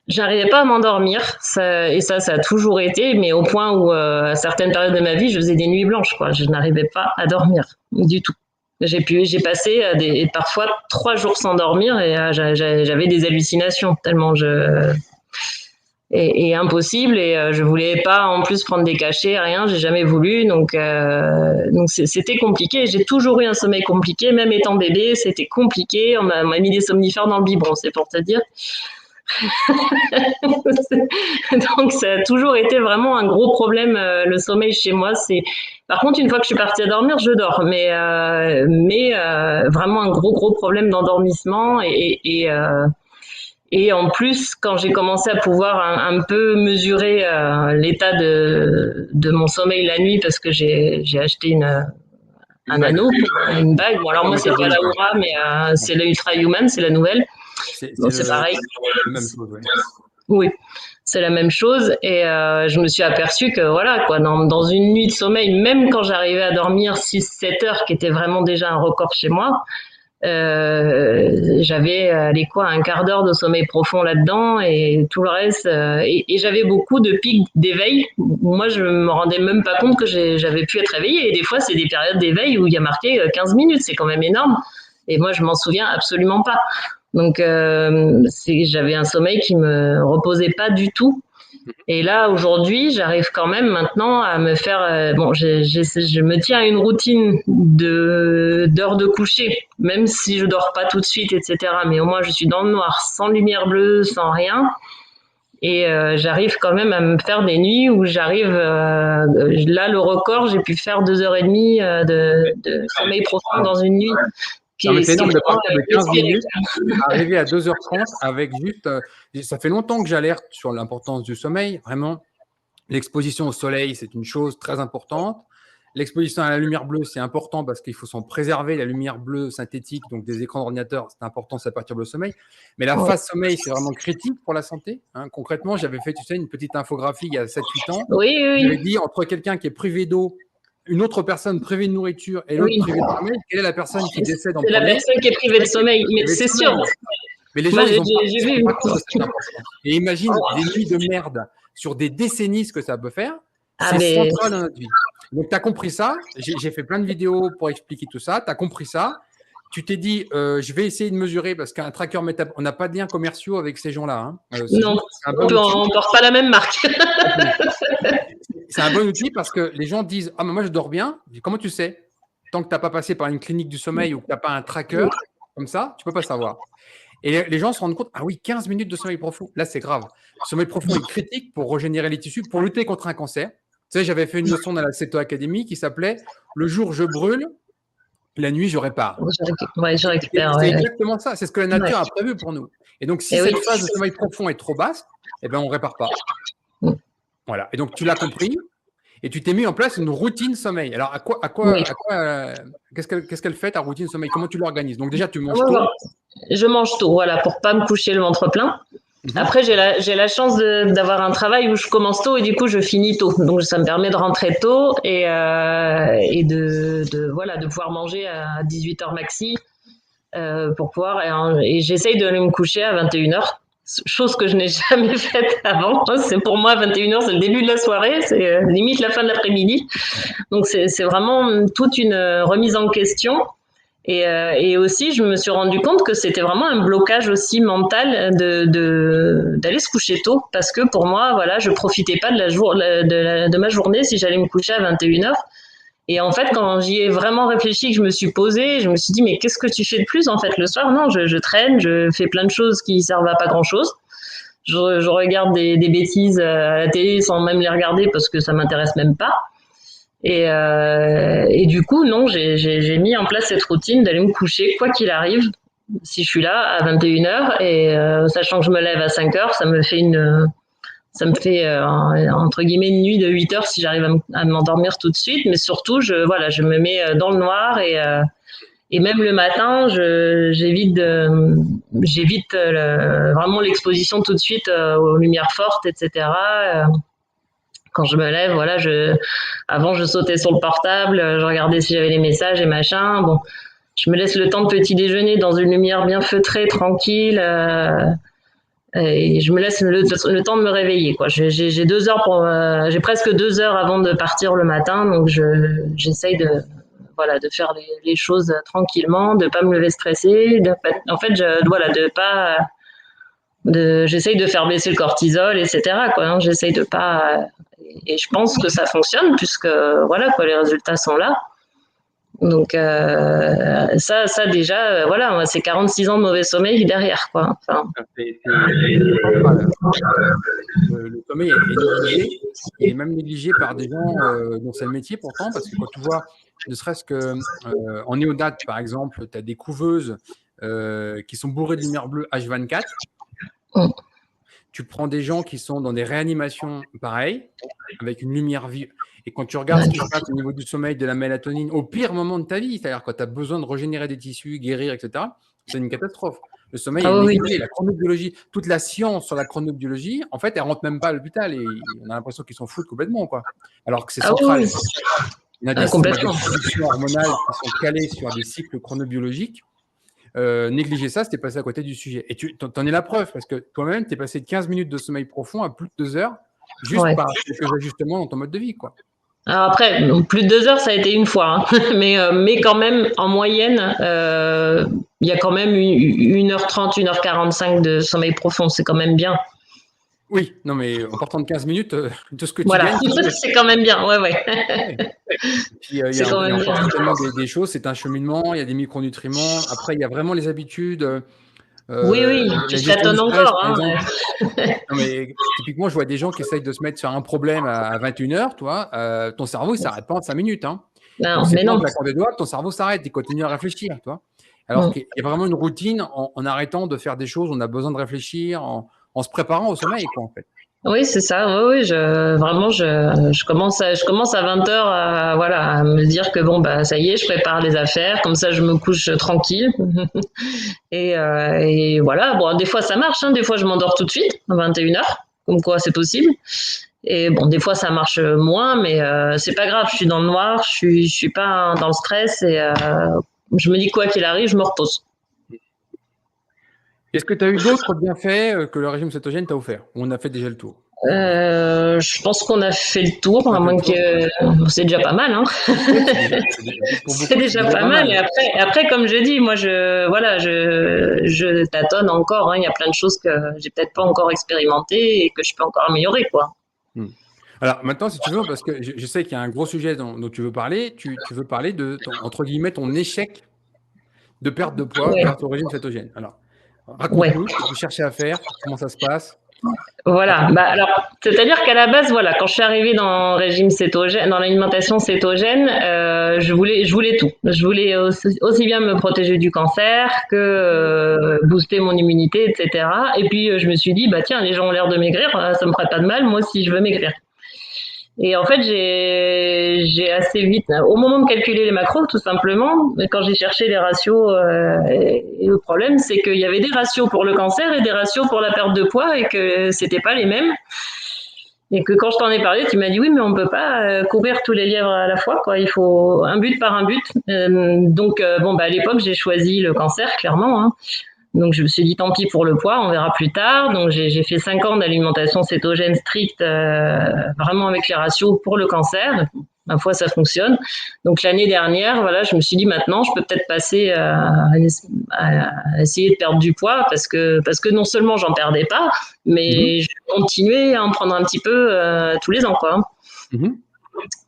Speaker 2: j'arrivais pas à m'endormir, et ça a toujours été, mais au point où, à certaines périodes de ma vie, je faisais des nuits blanches, quoi. Je n'arrivais pas à dormir du tout. J'ai passé parfois 3 jours sans dormir et j'avais des hallucinations tellement est impossible et je voulais pas en plus prendre des cachets, rien, j'ai jamais voulu, donc c'était compliqué. J'ai toujours eu un sommeil compliqué, même étant bébé, c'était compliqué. On m'a mis des somnifères dans le biberon, c'est pour te dire. Donc ça a toujours été vraiment un gros problème le sommeil chez moi. C'est par contre une fois que je suis partie à dormir, je dors, mais vraiment un gros problème d'endormissement et en plus, quand j'ai commencé à pouvoir un peu mesurer l'état de mon sommeil la nuit, parce que j'ai acheté
Speaker 1: Une
Speaker 2: un
Speaker 1: bague.
Speaker 2: anneau, une bague. Bon, alors moi, c'est pas la
Speaker 1: Métabolique, ouais.
Speaker 2: Oura, mais
Speaker 1: Ouais.
Speaker 2: c'est la Ultra Human, c'est la nouvelle.
Speaker 1: C'est
Speaker 2: Donc c'est pareil.
Speaker 1: le même chose, ouais.
Speaker 2: Oui, c'est la même chose. Et je me suis aperçue que voilà, quoi, dans une nuit de sommeil, même quand j'arrivais à dormir 6-7 heures, qui était vraiment déjà un record chez moi, j'avais les quoi un quart d'heure de sommeil profond là-dedans et tout le reste et j'avais beaucoup de pics d'éveil où moi je me rendais même pas compte que j'avais pu être réveillée et des fois c'est des périodes d'éveil où il y a marqué 15 minutes, c'est quand même énorme et moi je m'en souviens absolument pas, donc j'avais un sommeil qui me reposait pas du tout. Et là, aujourd'hui, j'arrive quand même maintenant à me faire. Bon, je me tiens à une routine d'heures de coucher, même si je dors pas tout de suite, etc. Mais au moins, je suis dans le noir, sans lumière bleue, sans rien. Et j'arrive quand même à me faire des nuits où j'arrive. Là, le record, j'ai pu faire 2 heures et demie de sommeil profond dans une nuit,
Speaker 1: Non, mais c'est
Speaker 2: ce qui est
Speaker 1: énorme de
Speaker 2: vraiment
Speaker 1: partir de 15
Speaker 2: inespéré.
Speaker 1: minutes à arriver à 2h30 avec juste. Ça fait longtemps que j'alerte sur l'importance du sommeil. Vraiment, l'exposition au soleil, c'est une chose très importante. L'exposition à la lumière bleue, c'est important parce qu'il faut s'en préserver. La lumière bleue synthétique, donc des écrans d'ordinateur, c'est important, ça perturbe le sommeil. Mais la
Speaker 2: Oui,
Speaker 1: phase sommeil, c'est vraiment critique pour la santé, hein. Concrètement, j'avais fait, tu sais, une petite infographie il y a 7-8 ans.
Speaker 2: oui,
Speaker 1: J'avais
Speaker 2: oui,
Speaker 1: dit entre quelqu'un qui est privé d'eau, une autre personne privée de nourriture et l'autre
Speaker 2: oui.
Speaker 1: privée de sommeil, quelle est la personne qui décède en
Speaker 2: C'est la
Speaker 1: premier?
Speaker 2: personne qui est privée de
Speaker 1: Celle qui est
Speaker 2: sommeil, mais
Speaker 1: privée de
Speaker 2: c'est sûr.
Speaker 1: sommeil. Mais les
Speaker 2: Moi,
Speaker 1: gens, ils ne
Speaker 2: j'ai
Speaker 1: se rendent
Speaker 2: vu.
Speaker 1: pas compte de cette importance. Et imagine des nuits de merde sur des décennies, ce que ça peut faire.
Speaker 2: Ah,
Speaker 1: C'est
Speaker 2: mais
Speaker 1: central dans notre vie. Donc, tu as compris ça. J'ai fait plein de vidéos pour expliquer tout ça. Tu as compris ça. Tu t'es dit, je vais essayer de mesurer parce qu'un tracker métabolique, on n'a pas de liens commerciaux avec ces gens-là, hein. C'est
Speaker 2: non,
Speaker 1: juste, c'est un bon outil.
Speaker 2: on porte pas la même marque.
Speaker 1: C'est un bon outil parce que les gens disent, ah, mais moi, je dors bien. Je dis, comment tu sais? Tant que tu n'as pas passé par une clinique du sommeil ou que tu n'as pas un tracker, comme ça, tu ne peux pas savoir. Et les gens se rendent compte, ah oui, 15 minutes de sommeil profond, là c'est grave. Le sommeil profond est critique pour régénérer les tissus, pour lutter contre un cancer. Tu sais, j'avais fait une leçon dans la Ceto Academy qui s'appelait Le jour je brûle, la nuit je répare.
Speaker 2: Ouais, je récupère.
Speaker 1: C'est
Speaker 2: Ouais,
Speaker 1: exactement ça, c'est ce que la
Speaker 2: ouais.
Speaker 1: nature a prévu pour nous. Et donc si
Speaker 2: Et oui.
Speaker 1: cette phase de sommeil profond est trop basse, eh ben on ne répare pas. Voilà. Et donc tu l'as compris et tu t'es mis en place une routine sommeil. Alors
Speaker 2: Oui.
Speaker 1: qu'est-ce qu'elle fait ta routine sommeil? Comment tu l'organises? Donc déjà tu manges tôt.
Speaker 2: Je mange tôt, voilà, pour pas me coucher le ventre plein.
Speaker 1: Mhm.
Speaker 2: Après, j'ai la chance d'avoir un travail où je commence tôt et du coup, je finis tôt. Donc, ça me permet de rentrer tôt et voilà, de pouvoir manger à 18 heures maxi pour pouvoir. Et j'essaye de aller me coucher à 21 heures, chose que je n'ai jamais faite avant. C'est pour moi, 21 heures, c'est le début de la soirée, c'est limite la fin de l'après-midi. Donc, c'est vraiment toute une remise en question. Et aussi, je me suis rendu compte que c'était vraiment un blocage aussi mental d'aller se coucher tôt, parce que pour moi, voilà, je profitais pas de ma journée si j'allais me coucher à 21 heures. Et en fait, quand j'y ai vraiment réfléchi, que je me suis posée, je me suis dit, mais qu'est-ce que tu fais de plus en fait le soir? Non, je traîne, je fais plein de choses qui servent à pas grand-chose. Je regarde des bêtises à la télé sans même les regarder parce que ça m'intéresse même pas. Et du coup, non, j'ai mis en place cette routine d'aller me coucher quoi qu'il arrive. Si je suis là à 21 heures et sachant que je me lève à 5 heures, ça me fait entre guillemets une nuit de 8 heures si j'arrive à m'endormir tout de suite. Mais surtout, voilà, je me mets dans le noir et même le matin, j'évite vraiment l'exposition tout de suite aux lumières fortes, etc. Quand je me lève, voilà, avant je sautais sur le portable, je regardais si j'avais les messages et machin. Bon, je me laisse le temps de petit déjeuner dans une lumière bien feutrée, tranquille, et je me laisse le temps de me réveiller. Quoi. J'ai 2 heures j'ai presque 2 heures avant de partir le matin, donc j'essaye voilà, de faire les choses tranquillement, de pas me lever stressée, en fait, voilà, de pas J'essaye de faire baisser le cortisol, etc., quoi, hein. J'essaye de pas, et je pense que ça fonctionne puisque voilà, quoi, les résultats sont là. Donc ça déjà, voilà, c'est 46 ans de mauvais sommeil derrière, quoi. Enfin,
Speaker 1: C'est central. Le sommeil est négligé. Il est même négligé par des gens dont c'est le métier pourtant, parce que quand tu vois, ne serait-ce que en néonat, par exemple, tu as des couveuses qui sont bourrées de lumière bleue H24.
Speaker 2: mm,
Speaker 1: Tu prends des gens qui sont dans des réanimations pareilles, avec une lumière vive. Et quand tu regardes ce qui se
Speaker 2: ouais.
Speaker 1: passe au niveau du sommeil, de la mélatonine, au pire moment de ta vie, c'est-à-dire quand tu as besoin de régénérer des tissus, guérir, etc., c'est une catastrophe. Le sommeil
Speaker 2: Ah
Speaker 1: est
Speaker 2: oui,
Speaker 1: négligé. La chronobiologie, toute la science sur la chronobiologie, en fait, elle rentre même pas à l'hôpital et on a l'impression qu'ils s'en foutent complètement, quoi. Alors que c'est
Speaker 2: ah oui,
Speaker 1: central.
Speaker 2: oui. Ah,
Speaker 1: On a des
Speaker 2: complètement.
Speaker 1: productions hormonales qui sont calées sur des cycles chronobiologiques. Négliger ça, c'était passé à côté du sujet. Et tu en es la preuve, parce que toi-même, tu es passé de 15 minutes de sommeil profond à plus de 2 heures, juste
Speaker 2: Ouais.
Speaker 1: par quelques ajustements dans ton mode de vie, quoi.
Speaker 2: Alors après, plus de 2 heures, ça a été une fois, hein. Mais quand même, en moyenne, il y a quand même 1h30, 1h45 de sommeil profond. C'est quand même bien.
Speaker 1: Oui, non, mais en partant de 15 minutes, tout ce que tu
Speaker 2: Voilà,
Speaker 1: gagnes, c'est bien.
Speaker 2: c'est quand même bien. Ouais, ouais.
Speaker 1: Ouais. Et puis,
Speaker 2: C'est quand
Speaker 1: il y a
Speaker 2: même
Speaker 1: encore
Speaker 2: bien.
Speaker 1: certainement des choses, c'est un cheminement, il y a des micronutriments. Après, il y a vraiment les habitudes,
Speaker 2: Oui, oui,
Speaker 1: la
Speaker 2: tu
Speaker 1: gestion du
Speaker 2: tâtonnes
Speaker 1: stress,
Speaker 2: encore,
Speaker 1: par
Speaker 2: hein.
Speaker 1: exemple. Non, mais typiquement, je vois des gens qui essayent de se mettre sur un problème à 21h, toi, ton cerveau, il s'arrête pas en 5 minutes, hein. Donc,
Speaker 2: Non,
Speaker 1: c'est
Speaker 2: mais
Speaker 1: pas en
Speaker 2: non.
Speaker 1: claquant des doigts que ton cerveau s'arrête, il continue à réfléchir, toi. Alors
Speaker 2: Mm.
Speaker 1: qu'il y a vraiment une routine en arrêtant de faire des choses, on a besoin de réfléchir, en se préparant au sommeil, quoi, en fait.
Speaker 2: Oui, c'est ça. Oui, oui, vraiment, je commence à 20h à, voilà, à me dire que bon, bah, ça y est, je prépare les affaires. Comme ça, je me couche tranquille. Et voilà. Bon, des fois, ça marche, hein. Des fois, je m'endors tout de suite à 21h. Comme quoi, c'est possible. Et bon, des fois, ça marche moins, mais c'est pas grave. Je suis dans le noir, je suis pas dans le stress et je me dis quoi qu'il arrive, je me repose.
Speaker 1: Est-ce que tu as eu d'autres bienfaits que le régime cétogène t'a offert? Ou on a fait déjà le tour?
Speaker 2: Je pense qu'on a fait le tour,
Speaker 1: On
Speaker 2: à
Speaker 1: a fait le
Speaker 2: moins
Speaker 1: tour?
Speaker 2: que c'est déjà pas mal, hein.
Speaker 1: Oui, pour
Speaker 2: C'est
Speaker 1: beaucoup, c'est
Speaker 2: déjà
Speaker 1: déjà
Speaker 2: pas
Speaker 1: pas
Speaker 2: mal.
Speaker 1: mal.
Speaker 2: Et après, comme je dis, moi, voilà, je tâtonne encore, hein. Il y a plein de choses que j'ai peut-être pas encore expérimentées et que je peux encore améliorer, quoi.
Speaker 1: Hmm. Alors maintenant, si tu veux, parce que je sais qu'il y a un gros sujet dont tu veux parler, tu veux parler de, entre guillemets, ton échec de perte de poids
Speaker 2: Ouais,
Speaker 1: grâce au régime cétogène. Alors,
Speaker 2: ouais.
Speaker 1: raconte-nous ce que tu cherchais à faire, comment ça se passe.
Speaker 2: Voilà.
Speaker 1: Raconte.
Speaker 2: Bah, alors, c'est-à-dire qu'à la base, voilà, quand je suis arrivée dans le régime cétogène, dans l'alimentation cétogène, je voulais tout. Je voulais aussi bien me protéger du cancer que booster mon immunité, etc. Et puis, je me suis dit, bah tiens, les gens ont l'air de maigrir, ça me ferait pas de mal, moi aussi, je veux maigrir. Et en fait, j'ai assez vite, au moment de calculer les macros, tout simplement, quand j'ai cherché les ratios, et le problème, c'est qu'il y avait des ratios pour le cancer et des ratios pour la perte de poids et que c'était pas les mêmes. Et que quand je t'en ai parlé, tu m'as dit oui, mais on peut pas courir tous les lièvres à la fois, quoi. Il faut un but par un but. Donc, bon, bah, à l'époque, j'ai choisi le cancer, clairement, hein. Donc je me suis dit tant pis pour le poids, on verra plus tard. Donc j'ai fait 5 ans d'alimentation cétogène stricte, vraiment avec les ratios pour le cancer. Ma foi, ça fonctionne. Donc l'année dernière, voilà, je me suis dit maintenant, je peux peut-être passer à essayer de perdre du poids parce que non seulement j'en perdais pas,
Speaker 1: Mhm,
Speaker 2: mais je continuais à en prendre un petit peu tous les ans, quoi.
Speaker 1: mhm,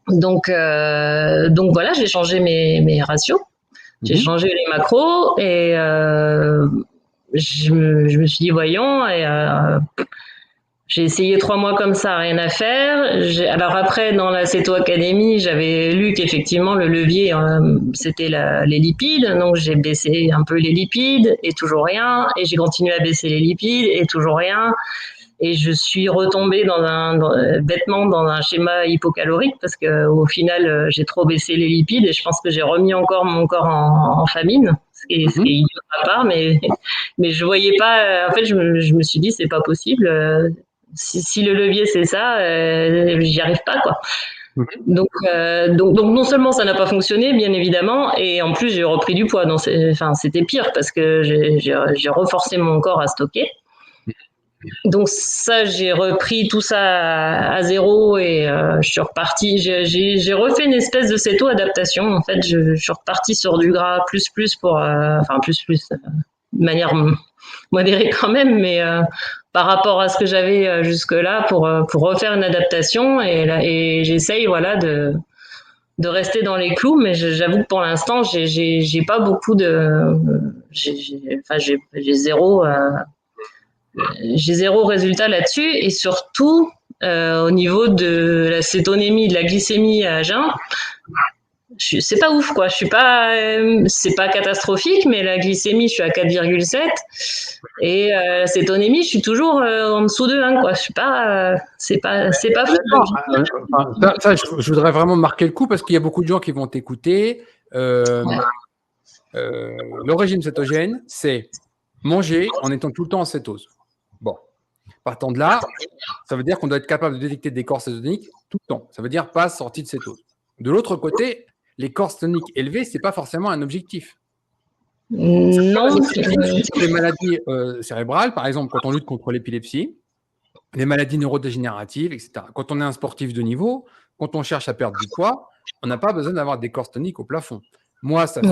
Speaker 2: Donc voilà, j'ai changé mes ratios. J'ai
Speaker 1: mhm.
Speaker 2: changé les macros et je me suis dit, voyons, et j'ai essayé 3 mois comme ça, rien à faire. Alors après, dans la Céto Academy, j'avais lu qu'effectivement, le levier, c'était les lipides. Donc, j'ai baissé un peu les lipides et toujours rien. Et j'ai continué à baisser les lipides et toujours rien. Et je suis retombée bêtement dans un schéma hypocalorique parce que au final, j'ai trop baissé les lipides et je pense que j'ai remis encore mon corps en famine, ce qui est
Speaker 1: Mhm.
Speaker 2: idiot de ma part, mais je voyais pas. En fait, je me suis dit c'est pas possible. Si le levier c'est ça, j'y arrive pas, quoi.
Speaker 1: Mhm.
Speaker 2: Donc non seulement ça n'a pas fonctionné, bien évidemment, et en plus j'ai repris du poids. Donc enfin, c'était pire parce que j'ai reforcé mon corps à stocker. Donc ça, j'ai repris tout ça à zéro et je suis repartie. J'ai refait une espèce de céto-adaptation. En fait, je suis repartie sur du gras plus pour, enfin plus. de manière modérée quand même, mais par rapport à ce que j'avais jusque-là pour refaire une adaptation et j'essaye voilà de rester dans les clous, mais j'avoue que pour l'instant j'ai pas beaucoup de j'ai zéro résultat là-dessus et surtout au niveau de la cétonémie, de la glycémie à jeun, c'est pas ouf quoi. Je suis pas, c'est pas catastrophique, mais la glycémie, je suis à 4,7 et la cétonémie, je suis toujours en dessous de 1 quoi. Je suis pas, c'est pas fou.
Speaker 1: Je voudrais vraiment marquer le coup parce qu'il y a beaucoup de gens qui vont t'écouter. Le régime cétogène, c'est manger en étant tout le temps en cétose. Bon, partant de là, ça veut dire qu'on doit être capable de détecter des corps cétoniques tout le temps. Ça veut dire pas sortie de cétose. De l'autre côté, les corps cétoniques élevés, c'est pas forcément un objectif.
Speaker 2: Non.
Speaker 1: Les maladies cérébrales, par exemple, quand on lutte contre l'épilepsie, les maladies neurodégénératives, etc. Quand on est un sportif de niveau, quand on cherche à perdre du poids, on n'a pas besoin d'avoir des corps toniques au plafond. Moi, ça fait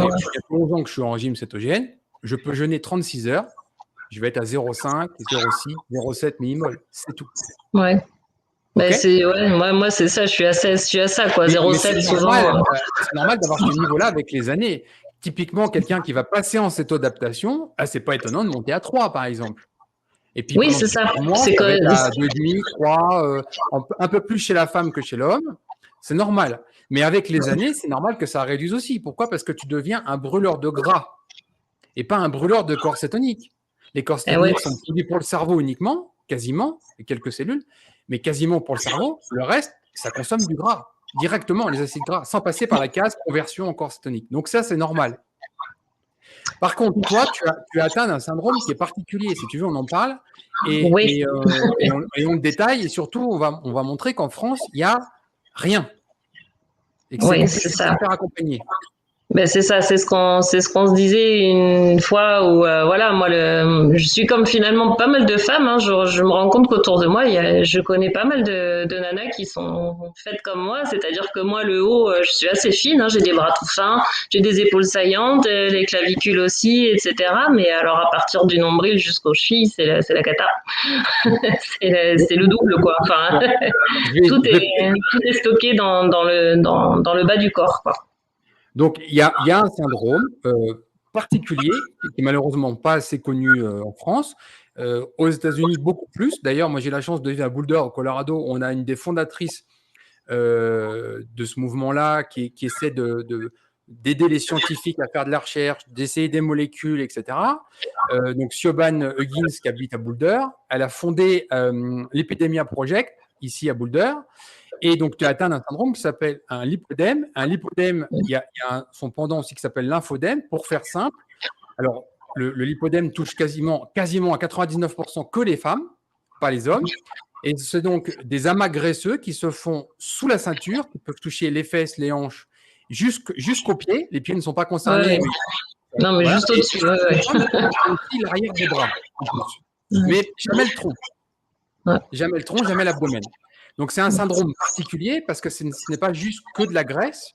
Speaker 1: 11 ans que je suis en régime cétogène. Je peux jeûner 36 heures. Je vais être à 0,5, 0,6, 0,7 millimol. C'est tout.
Speaker 2: Ouais.
Speaker 1: Okay,
Speaker 2: moi, c'est ça. Je suis à ça, quoi. 0,7 souvent.
Speaker 1: C'est normal d'avoir ce niveau-là avec les années. Typiquement, quelqu'un qui va passer en cétodaptation, c'est pas étonnant de monter à 3, par exemple. Et puis,
Speaker 2: oui, c'est ça.
Speaker 1: C'est ça va être à 2,5, 3, un peu plus chez la femme que chez l'homme. C'est normal. Mais avec les années, c'est normal que ça réduise aussi. Pourquoi ? Parce que tu deviens un brûleur de gras et pas un brûleur de corps cétoniques. Les corps cétoniques sont produits pour le cerveau uniquement, quasiment, et quelques cellules, mais quasiment pour le cerveau. Le reste, ça consomme du gras, directement, les acides gras, sans passer par la case conversion en corps cétonique. Donc ça, c'est normal. Par contre, toi, tu as atteint un syndrome qui est particulier. Si tu veux, on en parle et on le détaille. Et surtout, on va montrer qu'en France, il n'y a rien. Et que c'est ça. Faire accompagner.
Speaker 2: Ben c'est ça, c'est ce qu'on se disait une fois où voilà, moi je suis comme finalement pas mal de femmes, hein, je me rends compte qu'autour de moi, je connais pas mal de nanas qui sont faites comme moi, c'est-à-dire que moi le haut, je suis assez fine, hein, j'ai des bras tout fins, j'ai des épaules saillantes, les clavicules aussi, etc. Mais alors à partir du nombril jusqu'aux chevilles, c'est la cata. c'est le double quoi. Enfin, tout est stocké dans le bas du corps quoi.
Speaker 1: Donc, il y a un syndrome particulier qui est malheureusement pas assez connu en France. Aux États-Unis, beaucoup plus. D'ailleurs, moi, j'ai la chance de vivre à Boulder, au Colorado. On a une des fondatrices de ce mouvement-là qui essaie d'aider les scientifiques à faire de la recherche, d'essayer des molécules, etc. Donc, Siobhan Huggins, qui habite à Boulder, elle a fondé l'Epidemia Project, ici à Boulder. Et donc, tu as atteint un syndrome qui s'appelle un lipodème. Un lipodème, il y a son pendant aussi qui s'appelle lymphodème, pour faire simple. Alors, le lipodème touche quasiment à 99% que les femmes, pas les hommes. Et c'est donc des amas graisseux qui se font sous la ceinture, qui peuvent toucher les fesses, les hanches, jusqu'aux pieds. Les pieds ne sont pas concernés.
Speaker 2: Ouais. Non, mais voilà. Juste au-dessus.
Speaker 1: Aussi l'arrière des bras, en plus. Mais jamais le tronc. Jamais le tronc, jamais l'abdomen. Donc, c'est un syndrome particulier parce que ce n'est pas juste que de la graisse,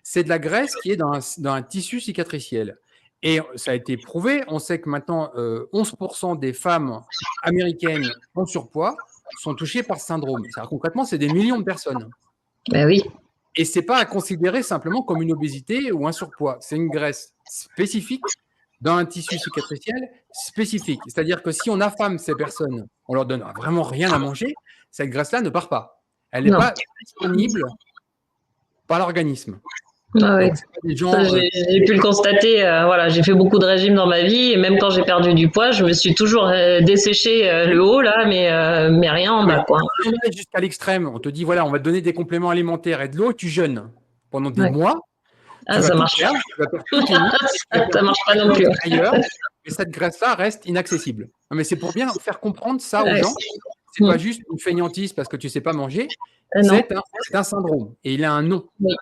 Speaker 1: c'est de la graisse qui est dans un tissu cicatriciel. Et ça a été prouvé, on sait que maintenant, 11% des femmes américaines en surpoids sont touchées par ce syndrome. Concrètement, c'est des millions de personnes.
Speaker 2: Ben oui.
Speaker 1: Et ce n'est pas à considérer simplement comme une obésité ou un surpoids. C'est une graisse spécifique dans un tissu cicatriciel spécifique. C'est-à-dire que si on affame ces personnes, on leur donne vraiment rien à manger, cette graisse-là ne part pas. Elle n'est pas disponible par l'organisme.
Speaker 2: Ah ouais. J'ai pu le constater. Voilà, j'ai fait beaucoup de régimes dans ma vie et même quand j'ai perdu du poids, je me suis toujours desséché le haut là, mais rien en bas.
Speaker 1: Jusqu'à l'extrême, on te dit voilà, on va te donner des compléments alimentaires et de l'eau, tu jeûnes pendant des mois.
Speaker 2: Ça marche pas. Ça marche pas non plus.
Speaker 1: Ailleurs, et cette graisse-là reste inaccessible. Non, mais c'est pour bien faire comprendre ça aux gens. C'est pas juste une fainéantise parce que tu sais pas manger. C'est un syndrome et il a un nom.
Speaker 2: Oui.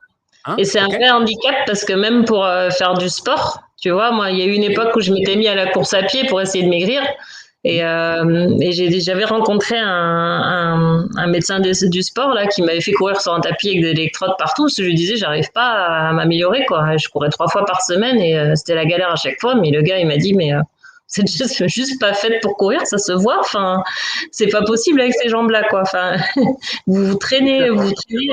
Speaker 2: Hein, et c'est un vrai handicap parce que même pour faire du sport, tu vois, moi, il y a eu une époque où je m'étais mis à la course à pied pour essayer de maigrir. Et j'avais rencontré un médecin du sport là qui m'avait fait courir sur un tapis avec des électrodes partout. Je lui disais, j'arrive pas à m'améliorer quoi. Je courais 3 fois par semaine et c'était la galère à chaque fois. Mais le gars, il m'a dit, mais C'est juste pas faite pour courir, ça se voit. Enfin, c'est pas possible avec ces jambes-là, quoi. Enfin, vous traînez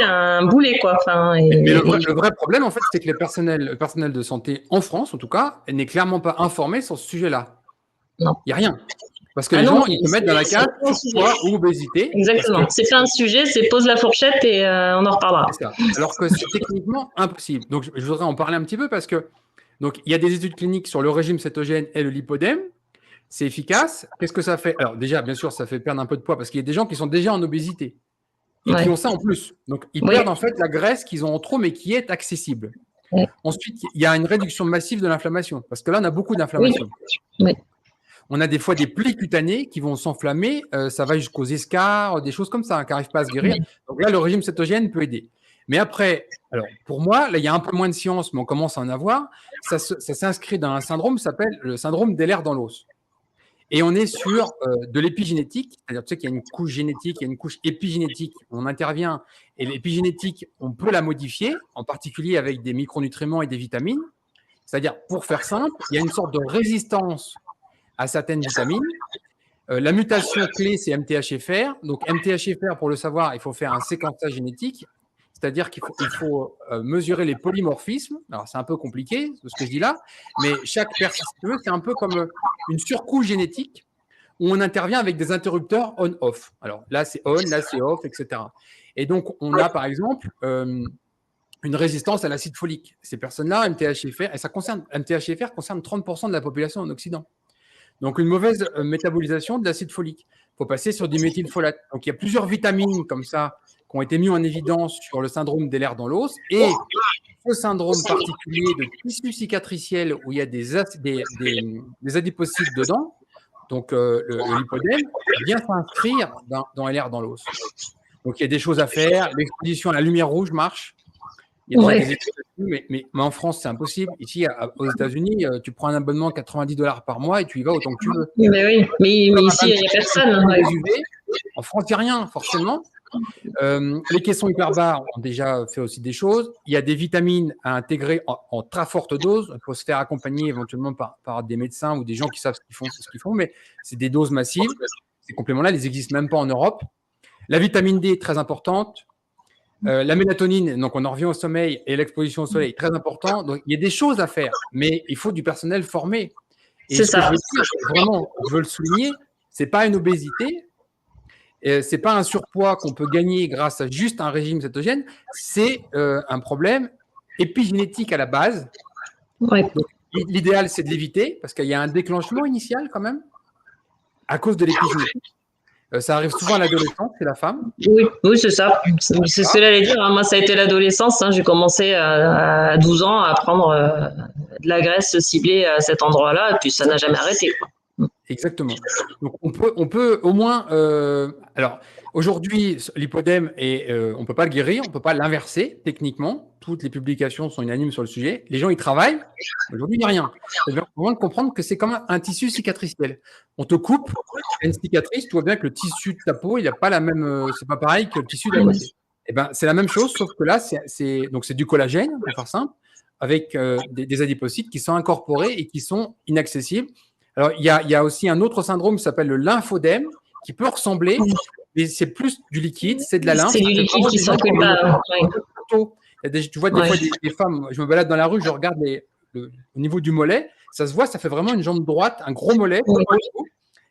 Speaker 2: un boulet, quoi. Enfin,
Speaker 1: Mais le vrai problème, en fait, c'est que le personnel de santé en France, en tout cas, n'est clairement pas informé sur ce sujet-là.
Speaker 2: non.
Speaker 1: Il n'y a rien. Parce que
Speaker 2: Ah
Speaker 1: les
Speaker 2: non,
Speaker 1: gens, ils te mettent dans la case surpoids ou obésité.
Speaker 2: exactement. C'est pas un sujet, c'est pose la fourchette et on en reparlera.
Speaker 1: C'est ça. Alors que c'est techniquement impossible. Donc, je voudrais en parler un petit peu parce que donc il y a des études cliniques sur le régime cétogène et le lipodème. C'est efficace. Qu'est-ce que ça fait? Alors déjà, bien sûr, ça fait perdre un peu de poids parce qu'il y a des gens qui sont déjà en obésité et qui
Speaker 2: Ouais.
Speaker 1: ont ça en plus. Donc, ils
Speaker 2: Oui.
Speaker 1: perdent en fait la graisse qu'ils ont en trop, mais qui est accessible.
Speaker 2: Ouais.
Speaker 1: Ensuite, il y a une réduction massive de l'inflammation parce que là, on a beaucoup
Speaker 2: Oui.
Speaker 1: d'inflammation.
Speaker 2: Oui.
Speaker 1: On a des fois des plis cutanés qui vont s'enflammer. Ça va jusqu'aux escarres, des choses comme ça qui n'arrivent pas à se guérir.
Speaker 2: Oui.
Speaker 1: Donc là, le régime cétogène peut aider. Mais après, alors pour moi, là, il y a un peu moins de science, mais on commence à en avoir. Ça s'inscrit dans un syndrome qui s'appelle le syndrome d'Ehlers dans l'os. Et on est sur de l'épigénétique, c'est-à-dire tu sais qu'il y a une couche génétique, il y a une couche épigénétique. On intervient et l'épigénétique, on peut la modifier, en particulier avec des micronutriments et des vitamines. C'est-à-dire, pour faire simple, il y a une sorte de résistance à certaines vitamines. La mutation clé, c'est MTHFR. Donc, MTHFR, pour le savoir, il faut faire un séquençage génétique, c'est-à-dire qu'il faut mesurer les polymorphismes. Alors, c'est un peu compliqué, ce que je dis là, mais chaque personne, si tu veux, c'est un peu comme une surcouche génétique où on intervient avec des interrupteurs on-off. Alors, là, c'est on, là, c'est off, etc. Et donc, on a, par exemple, une résistance à l'acide folique. Ces personnes-là, MTHFR, et MTHFR concerne 30% de la population en Occident. Donc, une mauvaise métabolisation de l'acide folique. Il faut passer sur du méthylfolate. Donc, il y a plusieurs vitamines comme ça qui ont été mises en évidence sur le syndrome d'Ehlers dans l'os. Et ce syndrome particulier de tissu cicatriciel où il y a des adipocytes dedans, donc le lipodème, vient s'inscrire dans Ehlers dans l'os. Donc, il y a des choses à faire. L'exposition à la lumière rouge marche. Il y a déjà des études là-dessus, mais en France, c'est impossible. Ici, aux États-Unis, tu prends un abonnement $90 par mois et tu y vas autant que tu veux.
Speaker 2: Mais oui, mais ici, il n'y a personne. Ouais.
Speaker 1: En France, il n'y a rien, forcément. Les caissons hyperbares ont déjà fait aussi des choses. Il y a des vitamines à intégrer en très forte dose. Il faut se faire accompagner éventuellement par des médecins ou des gens qui savent ce qu'ils font, mais c'est des doses massives. Ces compléments-là, ils n'existent même pas en Europe. La vitamine D est très importante. La mélatonine, donc on en revient au sommeil et l'exposition au soleil, très important. Donc il y a des choses à faire, mais il faut du personnel formé. Et ce que je veux dire, vraiment, je veux le souligner, c'est pas une obésité, c'est pas un surpoids qu'on peut gagner grâce à juste un régime cétogène, c'est un problème épigénétique à la base.
Speaker 2: Ouais.
Speaker 1: Donc, l'idéal, c'est de l'éviter parce qu'il y a un déclenchement initial quand même à cause de l'épigénétique. Ça arrive souvent à l'adolescence, c'est la femme.
Speaker 2: Oui, c'est ça. C'est ce que j'allais dire. Moi, ça a été l'adolescence. J'ai commencé à 12 ans à prendre de la graisse ciblée à cet endroit-là, et puis ça n'a jamais arrêté, quoi.
Speaker 1: Exactement. Donc on peut au moins. Alors aujourd'hui, l'hypodème on ne peut pas le guérir, on ne peut pas l'inverser techniquement. Toutes les publications sont unanimes sur le sujet. Les gens y travaillent. Aujourd'hui, il n'y a rien. Il faut vraiment comprendre que c'est comme un tissu cicatriciel. On te coupe une cicatrice, tu vois bien que le tissu de ta peau, il n'a pas la même. C'est pas pareil que le tissu d'à côté. Et ben c'est la même chose, sauf que là, donc c'est du collagène, pour faire simple, avec des adipocytes qui sont incorporés et qui sont inaccessibles. Alors, il y a aussi un autre syndrome qui s'appelle le lymphodème, qui peut ressembler, mais c'est plus du liquide, c'est de la lymphe.
Speaker 2: C'est du liquide qui circule pas.
Speaker 1: Tu vois des fois des femmes, je me balade dans la rue, je regarde au niveau du mollet, ça se voit, ça fait vraiment une jambe droite, un gros mollet.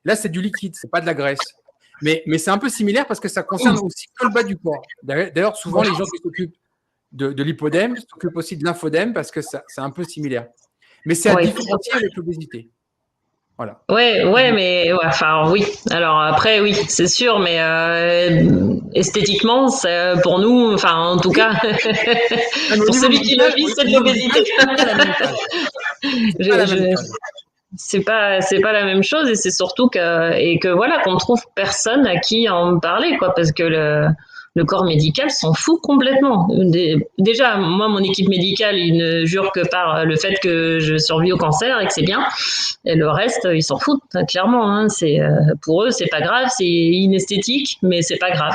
Speaker 1: Là, c'est du liquide, c'est pas de la graisse. Mais c'est un peu similaire parce que ça concerne aussi que le bas du corps. D'ailleurs, souvent, les gens qui s'occupent de l'hypodème s'occupent aussi de lymphodème parce que c'est un peu similaire. Mais c'est à différencier avec l'obésité. Voilà.
Speaker 2: Ouais, mais enfin oui. Alors après, oui, c'est sûr, mais esthétiquement, pour nous, enfin en tout cas, pour celui qui le vit, c'est de l'obésité. C'est pas la même chose, et c'est surtout que voilà, qu'on trouve personne à qui en parler, quoi, parce que le corps médical s'en fout complètement. Déjà, moi, mon équipe médicale, ils ne jurent que par le fait que je survis au cancer et que c'est bien. Et le reste, ils s'en foutent, hein, clairement. Hein. Pour eux, c'est pas grave, c'est inesthétique, mais c'est pas grave.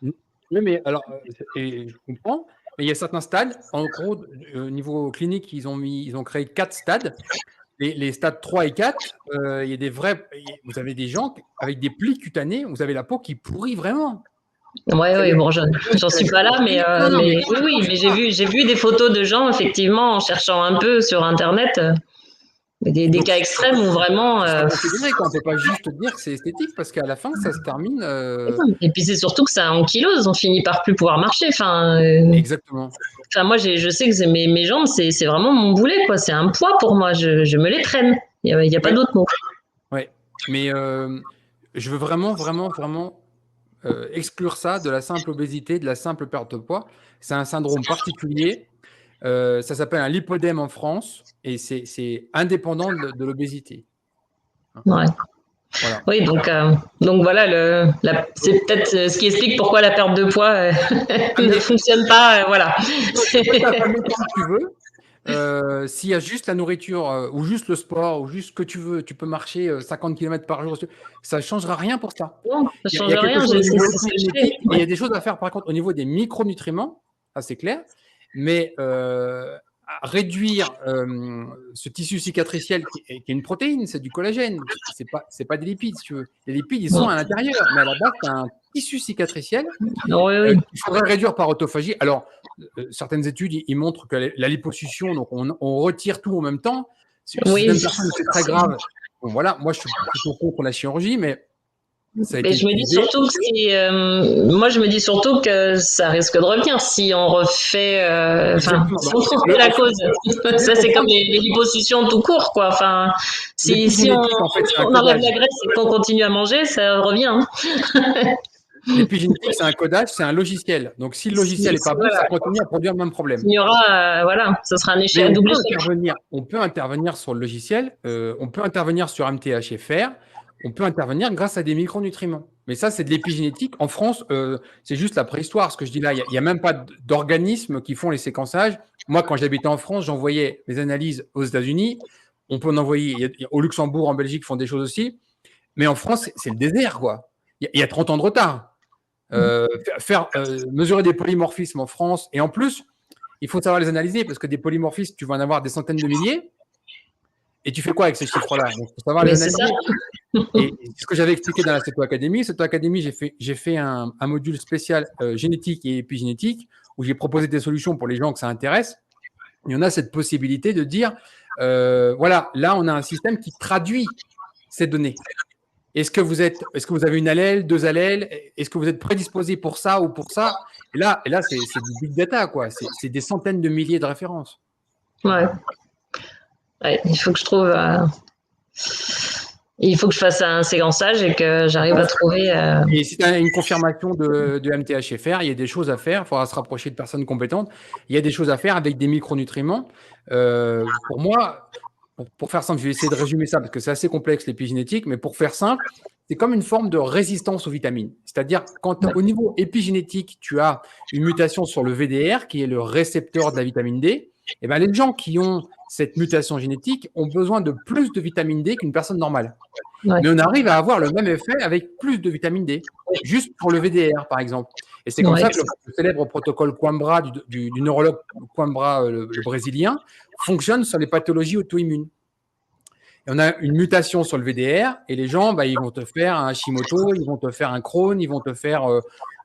Speaker 1: Oui, mais alors, et je comprends, mais il y a certains stades. En gros, au niveau clinique, ils ont créé 4 stades. les stades 3 et 4, il y a des vrais. Vous avez des gens avec des plis cutanés, vous avez la peau qui pourrit vraiment.
Speaker 2: Ouais, oui, bon, j'en suis pas là,
Speaker 1: Non, non, mais
Speaker 2: mais oui, mais j'ai vu des photos de gens, effectivement, en cherchant un peu sur Internet, des
Speaker 1: donc,
Speaker 2: cas extrêmes où vraiment.
Speaker 1: il faut considérer qu'on ne peut pas juste dire que c'est esthétique parce qu'à la fin, ça se termine.
Speaker 2: Et puis c'est surtout que ça ankylose, on finit par plus pouvoir marcher.
Speaker 1: Exactement.
Speaker 2: Enfin moi, je sais que mes jambes, c'est vraiment mon boulet, quoi. C'est un poids pour moi, je me les traîne. Il y a pas
Speaker 1: Oui,
Speaker 2: d'autre mot.
Speaker 1: ouais. Mais je veux vraiment, vraiment, vraiment exclure ça de la simple obésité, de la simple perte de poids. C'est un syndrome particulier. Ça s'appelle un lipodème en France et c'est indépendant de l'obésité.
Speaker 2: Ouais.
Speaker 1: Voilà.
Speaker 2: Oui, donc voilà, c'est peut-être ce qui explique pourquoi la perte de poids ne fonctionne pas. Voilà.
Speaker 1: Tu peux t'affamer comme tu veux. S'il y a juste la nourriture ou juste le sport ou juste ce que tu veux, tu peux marcher 50 km par jour. Ça ne changera rien pour ça.
Speaker 2: Non, ça
Speaker 1: Il y
Speaker 2: change
Speaker 1: a quelque
Speaker 2: rien.
Speaker 1: chose au
Speaker 2: C'est
Speaker 1: niveau
Speaker 2: ce que je fais.
Speaker 1: épigénétique et il y a des choses à faire par contre au niveau des micronutriments, ça c'est clair. Mais réduire ce tissu cicatriciel qui est une protéine, c'est du collagène, c'est pas des lipides, si tu veux. Les lipides, ils sont à l'intérieur, mais à la base, tu as un tissu cicatriciel
Speaker 2: Oui.
Speaker 1: qu'il faudrait réduire par autophagie. Alors, certaines études, ils montrent que la liposuction, donc on retire tout en même temps. Certaines personnes, c'est très grave. Bon, voilà, moi, je suis plutôt contre la chirurgie, mais ça a
Speaker 2: Mais
Speaker 1: été
Speaker 2: je me dis
Speaker 1: utilisé.
Speaker 2: surtout que moi je me dis surtout que ça risque de revenir si on refait,
Speaker 1: Exactement.
Speaker 2: si on trouve pas la cause. Ça c'est comme les liposuctions tout court, quoi. Enfin, si
Speaker 1: L'épigénétique, en fait, c'est un
Speaker 2: on enlève
Speaker 1: codage.
Speaker 2: la graisse et qu'on continue à manger, ça revient. Hein.
Speaker 1: L'épigénétique, c'est un codage, c'est un logiciel. Donc, si le logiciel n'est pas bon, ça
Speaker 2: Voilà.
Speaker 1: continue à produire le même problème.
Speaker 2: Il y aura, voilà, ce sera un
Speaker 1: Mais
Speaker 2: échec, un double échec.
Speaker 1: on peut intervenir sur le logiciel, on peut intervenir sur MTHFR, on peut intervenir grâce à des micronutriments. Mais ça, c'est de l'épigénétique. En France, c'est juste la préhistoire, ce que je dis là. Il n'y a même pas d'organismes qui font les séquençages. Moi, quand j'habitais en France, j'envoyais mes analyses aux États-Unis. On peut en envoyer au Luxembourg, en Belgique, ils font des choses aussi. Mais en France, c'est le désert, quoi. Il y a 30 ans de retard. Mesurer des polymorphismes en France, et en plus, il faut savoir les analyser parce que des polymorphismes, tu vas en avoir des centaines de milliers. Et tu fais quoi avec ces chiffres-là? Il faut savoir les
Speaker 2: Mais c'est ça.
Speaker 1: analyser. Et ce que j'avais expliqué dans la Ceto Academy, j'ai fait un module spécial génétique et épigénétique où j'ai proposé des solutions pour les gens que ça intéresse. Et on a cette possibilité de dire, voilà, là, on a un système qui traduit ces données. Est-ce que vous avez une allèle, deux allèles? Est-ce que vous êtes prédisposé pour ça ou pour ça? Et là, c'est du big data, quoi. C'est des centaines de milliers de références.
Speaker 2: Ouais. Il faut que je trouve. Il faut que je fasse un séquençage et que j'arrive à trouver.
Speaker 1: Et si tu as une confirmation de MTHFR, il y a des choses à faire. Il faudra se rapprocher de personnes compétentes. Il y a des choses à faire avec des micronutriments. Pour moi, pour faire simple, je vais essayer de résumer ça parce que c'est assez complexe l'épigénétique, mais pour faire simple, c'est comme une forme de résistance aux vitamines. C'est-à-dire, quand au niveau épigénétique, tu as une mutation sur le VDR, qui est le récepteur de la vitamine D, et ben, les gens qui ont cette mutation génétique ont besoin de plus de vitamine D qu'une personne normale.
Speaker 2: Ouais.
Speaker 1: Mais on arrive à avoir le même effet avec plus de vitamine D, juste pour le VDR, par exemple. Et c'est comme ça que le célèbre protocole Coimbra du neurologue Coimbra, le brésilien, fonctionne sur les pathologies auto-immunes. Et on a une mutation sur le VDR et les gens, ils vont te faire un Hashimoto, ils vont te faire un Crohn, ils vont te faire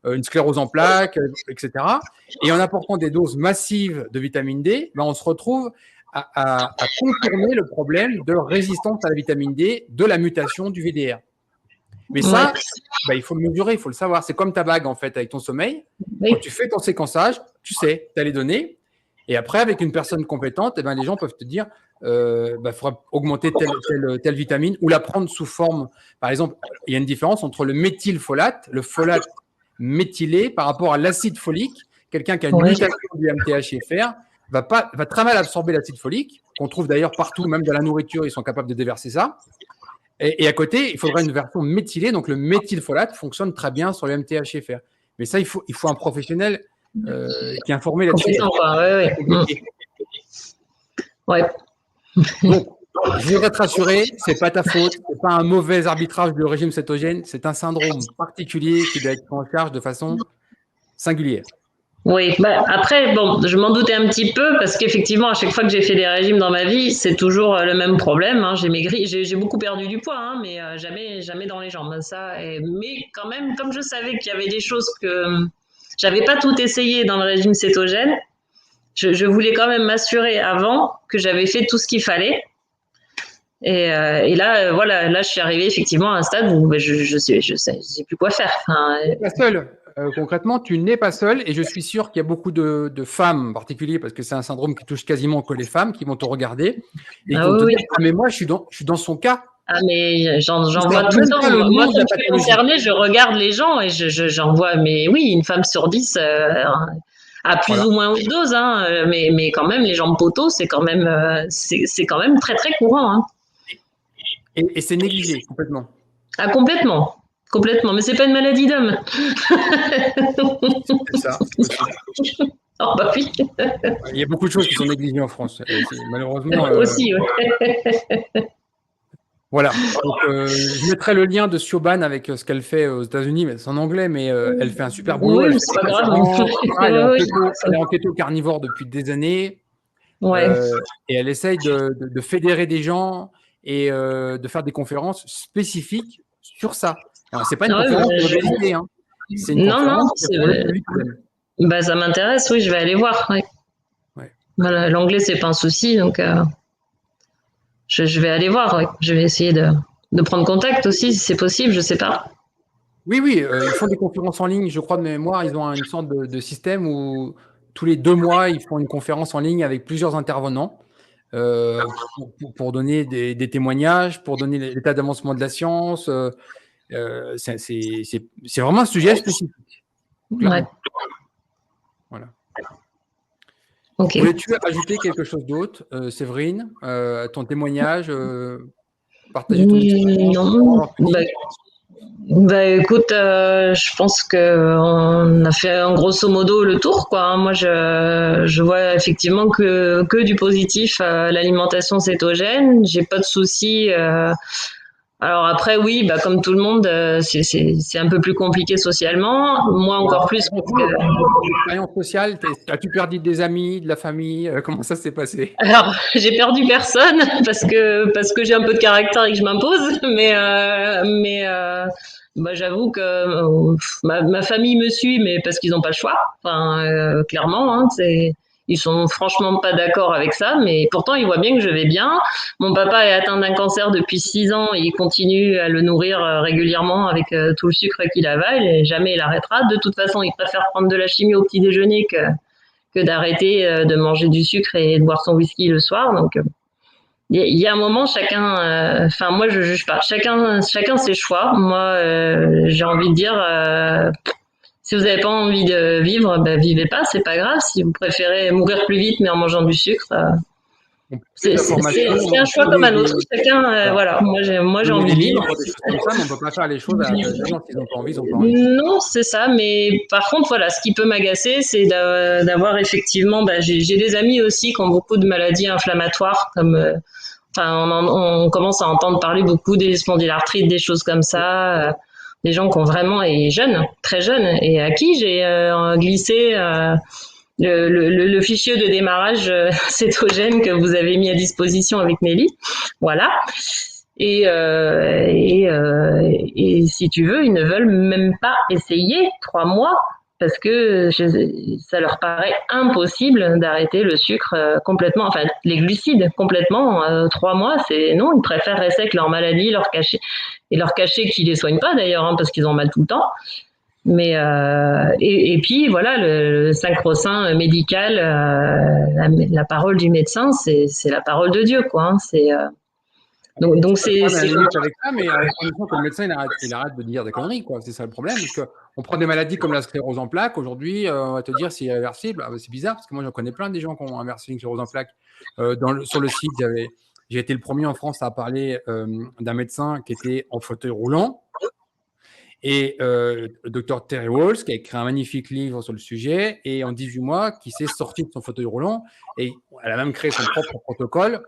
Speaker 1: une sclérose en plaques, etc. Et en apportant des doses massives de vitamine D, on se retrouve à contourner le problème de résistance à la vitamine D de la mutation du VDR. Mais ça, il faut le mesurer, il faut le savoir. C'est comme ta bague, en fait, avec ton sommeil.
Speaker 2: Oui.
Speaker 1: Quand tu fais ton séquençage, tu sais, tu as les données. Et après, avec une personne compétente, les gens peuvent te dire il faudra augmenter telle vitamine ou la prendre sous forme. Par exemple, il y a une différence entre le méthylfolate, le folate méthylé par rapport à l'acide folique. Quelqu'un qui a une mutation du MTHFR va très mal absorber l'acide folique, qu'on trouve d'ailleurs partout, même dans la nourriture, ils sont capables de déverser ça. Et à côté, il faudrait une version méthylée. Donc, le méthylfolate fonctionne très bien sur le MTHFR. Mais ça, il faut un professionnel qui est informé là-dessus.
Speaker 2: Ouais.
Speaker 1: Donc, je voudrais te rassurer, c'est pas ta faute, c'est pas un mauvais arbitrage du régime cétogène, c'est un syndrome particulier qui doit être pris en charge de façon singulière.
Speaker 2: Oui, bah, après, bon, je m'en doutais un petit peu parce qu'effectivement, à chaque fois que j'ai fait des régimes dans ma vie, c'est toujours le même problème, hein. J'ai maigri, j'ai beaucoup perdu du poids, hein, mais jamais dans les jambes. Ça, mais quand même, comme je savais qu'il y avait des choses que j'avais pas tout essayé dans le régime cétogène, je voulais quand même m'assurer avant que j'avais fait tout ce qu'il fallait. Et là, voilà, là, je suis arrivée effectivement à un stade où ben, je sais plus quoi faire. Enfin,
Speaker 1: Tu n'es pas seul. Concrètement, tu n'es pas seul et je suis sûr qu'il y a beaucoup de femmes en particulier, parce que c'est un syndrome qui touche quasiment que les femmes, qui vont te regarder et qui
Speaker 2: ah
Speaker 1: vont te
Speaker 2: oui,
Speaker 1: dire
Speaker 2: oui.
Speaker 1: « Ah mais moi, je suis dans son cas.
Speaker 2: Ah mais
Speaker 1: Ils
Speaker 2: j'en
Speaker 1: ne
Speaker 2: vois
Speaker 1: savent
Speaker 2: tout le
Speaker 1: même
Speaker 2: temps.
Speaker 1: pas le
Speaker 2: Moi,
Speaker 1: nom de
Speaker 2: ça
Speaker 1: la
Speaker 2: me fait
Speaker 1: pathologie. »
Speaker 2: concerner, je regarde les gens et j'en vois, mais oui, une femme sur 10 à plus
Speaker 1: Voilà.
Speaker 2: ou moins haute dose, hein, mais quand même, les jambes poteaux, c'est quand même très très courant. Hein.
Speaker 1: Et c'est négligé complètement.
Speaker 2: Ah, complètement. Complètement. Mais c'est pas une maladie d'homme.
Speaker 1: C'est ça, c'est possible.
Speaker 2: Oh, bah oui.
Speaker 1: Il y a beaucoup de choses qui sont négligées en France. Malheureusement,
Speaker 2: Aussi, ouais.
Speaker 1: voilà. Donc, je mettrai le lien de Siobhan avec ce qu'elle fait aux États-Unis, mais c'est en anglais, mais elle fait un super boulot.
Speaker 2: Oui,
Speaker 1: Elle
Speaker 2: mais
Speaker 1: fait
Speaker 2: c'est
Speaker 1: des
Speaker 2: pas grave.
Speaker 1: conférences, etc. Elle est en
Speaker 2: Oui,
Speaker 1: keto, elle est en keto carnivore depuis des années,
Speaker 2: ouais.
Speaker 1: euh, et elle essaye de fédérer des gens et de faire des conférences spécifiques sur ça. Alors, c'est pas une
Speaker 2: Ouais,
Speaker 1: conférence
Speaker 2: bah,
Speaker 1: sur l'obésité, hein. C'est une
Speaker 2: non, non,
Speaker 1: conférence qui est pour le public même.
Speaker 2: bah, ça m'intéresse, oui, je vais aller voir. Ouais.
Speaker 1: Ouais.
Speaker 2: Voilà, l'anglais, c'est pas un souci, donc je vais aller voir. Ouais. Je vais essayer de prendre contact aussi, si c'est possible, je sais pas.
Speaker 1: Oui, oui, ils font des conférences en ligne, je crois de mémoire, ils ont une sorte de système où tous les 2 mois, ils font une conférence en ligne avec plusieurs intervenants pour donner des témoignages, pour donner l'état d'avancement de la science. C'est vraiment un sujet spécifique,
Speaker 2: Ouais,
Speaker 1: clairement. Voilà.
Speaker 2: ok.
Speaker 1: Voulais-tu ajouter quelque chose d'autre, Séverine, ton témoignage, partager ton expérience pour
Speaker 2: Non,
Speaker 1: avoir fini?
Speaker 2: bah écoute, je pense que on a fait en grosso modo le tour, quoi. Hein. Moi, je vois effectivement que du positif à l'alimentation cétogène. J'ai pas de soucis. Alors après, oui, bah comme tout le monde, c'est un peu plus compliqué socialement. Moi encore
Speaker 1: Alors,
Speaker 2: plus
Speaker 1: avant
Speaker 2: parce que
Speaker 1: tout, l'expérience sociale, as-tu perdu des amis, de la famille? Comment ça s'est passé?
Speaker 2: alors j'ai perdu personne parce que j'ai un peu de caractère et que je m'impose, mais bah, j'avoue que ma famille me suit, mais parce qu'ils n'ont pas le choix. Enfin, clairement, hein, ils sont franchement pas d'accord avec ça, mais pourtant ils voient bien que je vais bien. Mon papa est atteint d'un cancer depuis 6 ans et il continue à le nourrir régulièrement avec tout le sucre qu'il avale et jamais il arrêtera. De toute façon, il préfère prendre de la chimio au petit déjeuner que d'arrêter de manger du sucre et de boire son whisky le soir. Donc, il y a un moment, chacun, enfin, moi, je juge pas. Chacun ses choix. Moi, j'ai envie de dire, si vous n'avez pas envie de vivre, ben, vivez pas, c'est pas grave. Si vous préférez mourir plus vite, mais en mangeant du sucre,
Speaker 1: On peut plus d'informations,
Speaker 2: c'est un
Speaker 1: on
Speaker 2: choix
Speaker 1: trouve
Speaker 2: comme un autre. Chacun,
Speaker 1: voilà,
Speaker 2: voilà. Moi, j'ai
Speaker 1: donner
Speaker 2: envie
Speaker 1: des
Speaker 2: de vivre.
Speaker 1: livres, des choses comme ça, mais on peut pas faire les choses à la place des gens. S'ils n'ont pas envie, ils n'ont pas envie.
Speaker 2: Non, c'est ça, mais par contre, voilà, ce qui peut m'agacer, c'est d'avoir effectivement, bah, j'ai des amis aussi qui ont beaucoup de maladies inflammatoires, comme, enfin, on commence à entendre parler beaucoup des spondylarthrites, des choses comme ça, des gens qui ont vraiment, et jeunes, très jeunes, et à qui j'ai glissé le fichier de démarrage cétogène que vous avez mis à disposition avec Nelly. Voilà. Et si tu veux, ils ne veulent même pas essayer 3 mois parce que ça leur paraît impossible d'arrêter le sucre complètement, enfin les glucides complètement. 3 mois, c'est non, ils préfèrent rester avec leur maladie, leur cacher qu'ils les soignent pas d'ailleurs, hein, parce qu'ils ont mal tout le temps. Mais et puis voilà, le sacro-saint médical, la parole du médecin, c'est la parole de Dieu, quoi. Hein, donc
Speaker 1: Pas de problème à la
Speaker 2: c'est
Speaker 1: limite avec ça, mais à condition que le médecin il arrête de dire des conneries, quoi. C'est ça le problème, parce qu'on prend des maladies comme la sclérose en plaques. Aujourd'hui, on va te dire c'est irréversible. Ah, bah, c'est bizarre parce que moi j'en connais plein des gens qui ont inversé une sclérose en plaques. Sur le site, j'ai été le premier en France à parler d'un médecin qui était en fauteuil roulant. Et le docteur Terry Walls, qui a écrit un magnifique livre sur le sujet, et en 18 mois, qui s'est sorti de son fauteuil roulant, et elle a même créé son propre protocole,